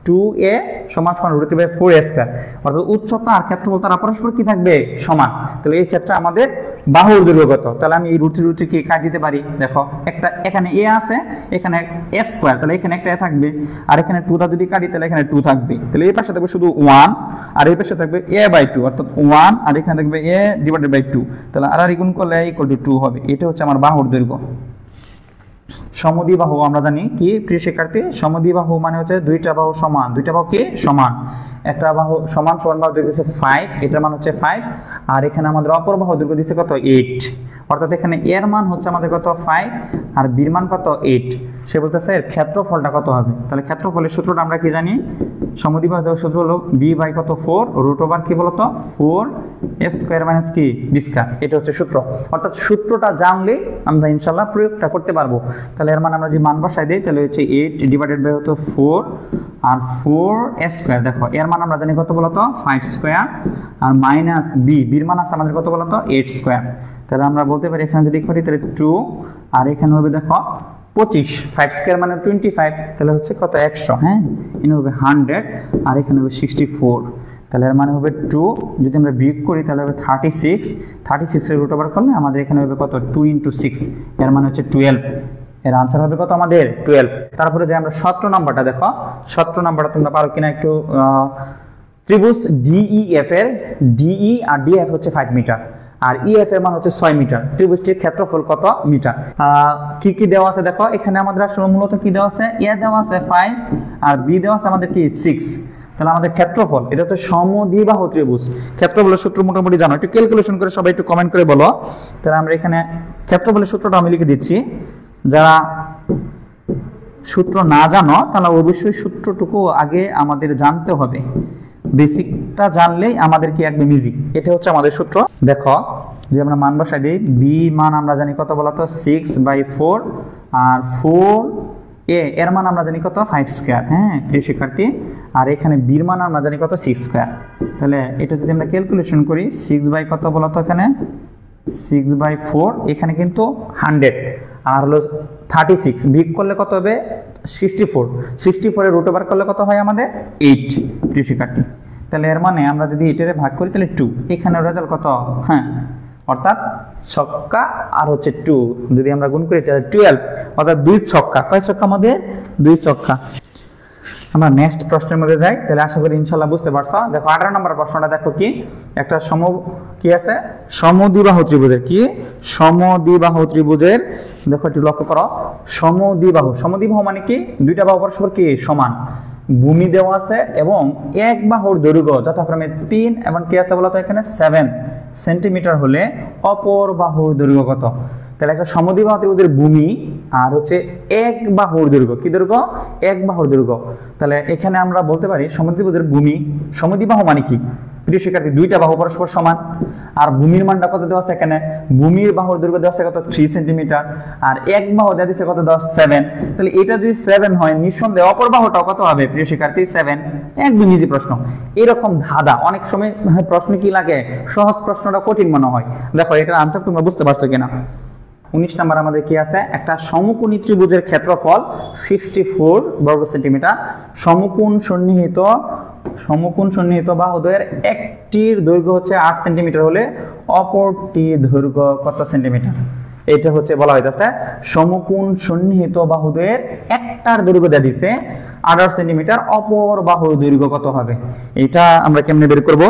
2a সমান √3/4 স্কয়ার। অর্থাৎ উচ্চতা আর ক্ষেত্রফল তারা পরস্পর কি থাকবে? সমান। তাহলে এই ক্ষেত্রে আমাদের বাহুর দৈর্ঘ্য কত? তাহলে আমি এই √3 কি কাট দিতে পারি। দেখো একটা এখানে a আছে, এখানে a স্কয়ার, তাহলে এখানে একটা a থাকবে, আর এখানে 2 দা যদি কাটি তাহলে এখানে 2 থাকবে। তাহলে এই পাশে থাকবে শুধু 1 আর এই পাশে থাকবে a/2, অর্থাৎ 1 আর এখানে থাকবে a/2। তাহলে আর গুণ করলে = 2 হবে। এটা হচ্ছে আমার বাহুর দৈর্ঘ্য। সমদ্বিবাহু আমরা জানি কি প্রিয় শিক্ষার্থী? সমদ্বিবাহু মানে হচ্ছে দুইটা বাহু সমান। দুইটা বাহু কি? সমান। একটা বাহু সমান সমান বাহু দৈর্ঘ্য হচ্ছে 5, এটার মান হচ্ছে 5, আর এখানে আমাদের অপর বাহু দৈর্ঘ্য দিচ্ছে কত? 8। অর্থাৎ এখানে এর মান হচ্ছে আমাদের কত? 5 আর বির মান কত? 8। সে বলতেছে এর ক্ষেত্রফলটা কত হবে। তাহলে ক্ষেত্রফলের সূত্রটা আমরা কি জানি? সমদ্বিবাহুর সূত্র হলো b বাই কত? 4 √ কি বলতো? 4 স্কয়ার মাইনাস কি? b square. এটা হচ্ছে সূত্র। অর্থাৎ সূত্রটা জানলে আমরা ইনশাআল্লাহ প্রয়োগটা করতে পারবো। তাহলে এর মান আমরা যদি মান বসাই দেই তাহলে হচ্ছে 8 / 4 আর 4 স্কয়ার। দেখো এর মান আমরা জানি কত বলতো? 5 স্কয়ার আর মাইনাস b, বির মান আছে আমাদের কত বলতো? 8 স্কয়ার। তাহলে আমরা বলতে পারি এখানে যদি করি তাহলে 2 আর এখানে হবে দেখো 25। 5 স্কয়ার মানে 25, তাহলে হচ্ছে কত? 100। হ্যাঁ, এখানে হবে 100 আর এখানে হবে 64। তাহলে এর মানে হবে 2, যদি আমরা বিয়োগ করি তাহলে হবে 36। 36 এর √ করলে আমাদের এখানে হবে কত? 2 × 6, এর মানে হচ্ছে 12। এর আনসার হবে কত আমাদের? 12। তারপরে যে আমরা 17 নাম্বারটা দেখো, 17 নাম্বারটা তোমরা পারো কিনা একটু। ত্রিভুজ DEF এর DE আর DF হচ্ছে 5 মিটার আর EF এর মান হচ্ছে 6 মিটার। ত্রিভুজটির ক্ষেত্রফল কত মিটার? কি কি দেওয়া আছে দেখো। এখানে আমাদের আসলে মূলত কি দেওয়া আছে? A দেওয়া আছে 5 আর B দেওয়া আছে আমাদের কি? 6। তাহলে আমাদের ক্ষেত্রফল, এটা হচ্ছে সমদ্বিবাহু ত্রিভুজ। ক্ষেত্রফলের সূত্র মোটামুটি জানো, একটু ক্যালকুলেশন করে সবাই একটু কমেন্ট করে বলো। তাহলে আমরা এখানে ক্ষেত্রফলের সূত্রটা আমি লিখে দিচ্ছি। যারা সূত্র না জানো তাহলে অবশ্যই সূত্রটুকু আগে আমাদের জানতে হবে। বেসিকটা জানলেই আমাদের কি একদম ইজি। এটা হচ্ছে আমাদের সূত্র। দেখো যে আমরা মান বসাই দিই, বি মান আমরা জানি কত বলতো 6/4, আর 4a এর মান আমরা জানি কত 5 স্কয়ার। হ্যাঁ প্রিয় শিক্ষার্থী, আর এখানে বির মান আমরা জানি কত 6 স্কয়ার। তাহলে এটা যদি আমরা ক্যালকুলেশন করি 6 বাই কত বলতো, এখানে 6/4, এখানে কিন্তু 100 আর হলো 36, বিগ করলে কত হবে 64 এর রুট ওভার করলে কত হয় আমাদের 8। প্রিয় শিক্ষার্থী, তাহলে এর মানে আমরা যদি এটারে ভাগ করি তাহলে 2, এখানে রেজাল্ট কত, হ্যাঁ অর্থাৎ ছক্কা আর হচ্ছে 2 যদি আমরা গুণ করি তাহলে 12, অর্থাৎ 2 ছক্কা। কয় ছক্কা আমাদের 2 ছক্কা। আমরা নেক্সট প্রশ্নের মধ্যে যাই, তাহলে আশা করি ইনশাআল্লাহ বুঝতে পারছো। দেখো 18 নম্বর প্রশ্নটা দেখো কি, একটা কি আছে সমদ্বিবাহু ত্রিভুজের, কি সমদ্বিবাহু ত্রিভুজের, দেখো একটু লক্ষ্য করো, সমদ্বিবাহু মানে কি দুইটা বাহু পরস্পর কি সমান, ভূমি দেওয়া আছে এবং এক বাহুর দৈর্ঘ্য যথাক্রমে 3 এবং কি আছে বলতো এখানে 7 সেন্টিমিটার হলে অপর বাহুর দৈর্ঘ্য কত। তাহলে একটা সমদ্বিবাহু ত্রিভুজের ভূমি আর হচ্ছে এক বাহুর দৈর্ঘ্য, কি দৈর্ঘ্য এক বাহুর দৈর্ঘ্য। তাহলে এখানে আমরা বলতে পারি সমদ্বিবাহুর ভূমি, সমদ্বিবাহু মানে কি প্রিয় শিক্ষার্থী দুইটা বাহু পরস্পর সমান, আর ভূমির মানটা কত দেওয়া আছে, এখানে ভূমির বাহুর দৈর্ঘ্য দেওয়া আছে কত 3 সেন্টিমিটার, আর এক বাহু দেওয়া দিচ্ছে কত 7। তাহলে এটা যদি 7 হয় নিঃসন্দেহে অপর বাহুটা কত হবে প্রিয় শিক্ষার্থী 7। একদম ইজি প্রশ্ন। এরকম ধাঁধা অনেক সময় প্রশ্ন কি লাগে, সহজ প্রশ্নটা কঠিন মনে হয়। দেখো এটার আনসার তোমরা বুঝতে পারছো কিনা। 19 নাম্বার আমাদের কি আছে, একটা সমকোণী ত্রিভুজের ক্ষেত্রফল 64 বর্গ সেন্টিমিটার, সমকোণ সন্নিহিত বাহুদ্বয়ের একটির দৈর্ঘ্য হচ্ছে 8 সেন্টিমিটার হলে অপরটির দৈর্ঘ্য কত সেন্টিমিটার। এটা হচ্ছে বলা হইতাছে সমকোণ সন্নিহিত বাহুদ্বয়ের একটার দৈর্ঘ্য দেয়া দিছে 18 সেন্টিমিটার, অপর বাহুর দৈর্ঘ্য কত হবে। এটা আমরা কেমনে বের করব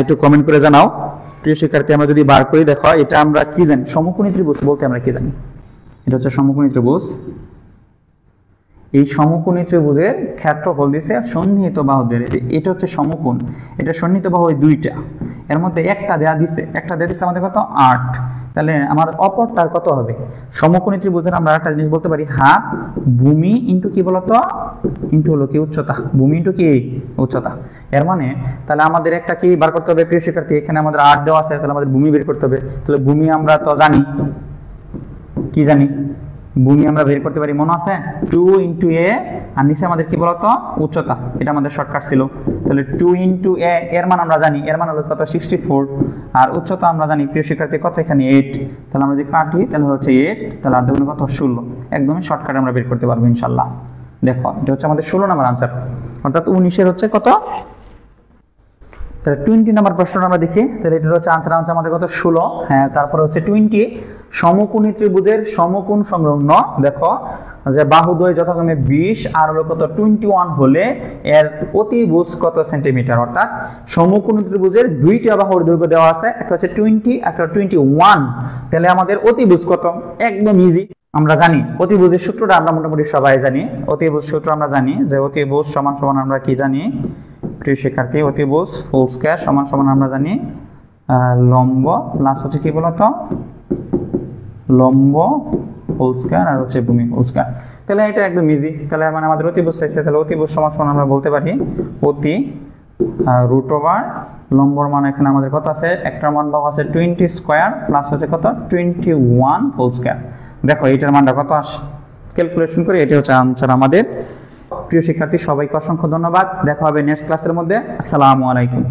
একটু কমেন্ট করে জানাও প্রিয় শিক্ষার্থী। আমরা যদি বার করি, দেখো এটা আমরা কি জানি, সমকোণী ত্রিভুজ বলতে আমরা কি জানি, এটা হচ্ছে সমকোণী ত্রিভুজ। এই সমকোণী ত্রিভুজের ক্ষেত্রফল দিছে সন্নিহিত বাহুদের, এটা হচ্ছে সমকোণ, এটা সন্নিহিত বাহু দুইটা, এর মধ্যে একটা দেয়া দিছে আমাদের কত 8। তাহলে আমার অপরটার কত হবে। সমকোণী ত্রিভুজের আমরা একটা জিনিস বলতে পারি, হাফ ভূমি ইনটু কি বলতো, ইনটু হলো কি উচ্চতা, ভূমি ইনটু কি উচ্চতা। এর মানে তাহলে আমাদের একটা কি বার করতে হবে প্রিয় শিক্ষার্থী, এখানে আমাদের 8 দেওয়া আছে, তাহলে আমাদের ভূমি বের করতে হবে। তাহলে ভূমি আমরা তো জানি, কি জানি, ভূমি আমরা বের করতে পারি, মনে আছে 2 ইনটু a, আর নিচে আমাদের কি বলতো উচ্চতা, এটা আমাদের শর্টকাট ছিল। তাহলে 2 ইনটু a এর মান আমরা জানি, এর মান হলো কত 64, আর উচ্চতা আমরা জানি প্রিয় শিক্ষার্থী কত এখানে 8। তাহলে আমরা যদি কাটি তাহলে হচ্ছে 8, তাহলে 8 দুগুণে কত 16, একদমই শর্টকাট আমরা বের করতে পারবো ইনশাআল্লাহ। দেখো এটা হচ্ছে আমাদের 16 নাম্বার আনসার, অর্থাৎ 19 এর হচ্ছে কত। তাহলে 20 নাম্বার প্রশ্নটা আমরা দেখি, তাহলে এটা হচ্ছে আনসার আমাদের কত 16। হ্যাঁ তারপরে হচ্ছে 20, সমকোণী ত্রিভুজের সমকোণ সংলগ্ন, দেখো যে বাহুদ্বয় যথাক্রমে 20 আর হলো কত 21 হলে এর অতিভুজ কত সেন্টিমিটার। অর্থাৎ সমকোণী ত্রিভুজের দুইটা বাহুর দৈর্ঘ্য দেওয়া আছে, একটা হচ্ছে 20 একটা 21, তাহলে আমাদের অতিভুজ কত, একদম ইজি। আমরা জানি অতিভুজের সূত্রটা আমরা মোটামুটি সবাই জানি, অতিভুজ সূত্র আমরা জানি যে অতিভুজ সমান সমান আমরা কি জানি প্রিয় শিক্ষার্থী, অতিভুজ হোল স্কয়ার সমান সমান আমরা জানি লম্ব প্লাস হচ্ছে কি বলতো লম্ব হোল স্কয়ার আর হচ্ছে ভূমি হোল স্কয়ার। তাহলে এটা একদম ইজি। তাহলে মানে আমাদের অতিভুজ চাইছে, তাহলে অতিভুজ সমান সমান আমরা বলতে পারি অতি রুট ওভার লম্বর মান এখানে আমাদের কত আছে, একটার মান পাওয়া আছে 20 স্কয়ার প্লাস হচ্ছে কত 21 হোল স্কয়ার। দেখো এইটার মানটা কত আসে ক্যালকুলেশন করে, এটা হচ্ছে আনসার আমাদের। প্রিয় শিক্ষার্থী সবাইকে অসংখ্য ধন্যবাদ, দেখা হবে নেক্সট ক্লাসের মধ্যে। আসসালামু আলাইকুম।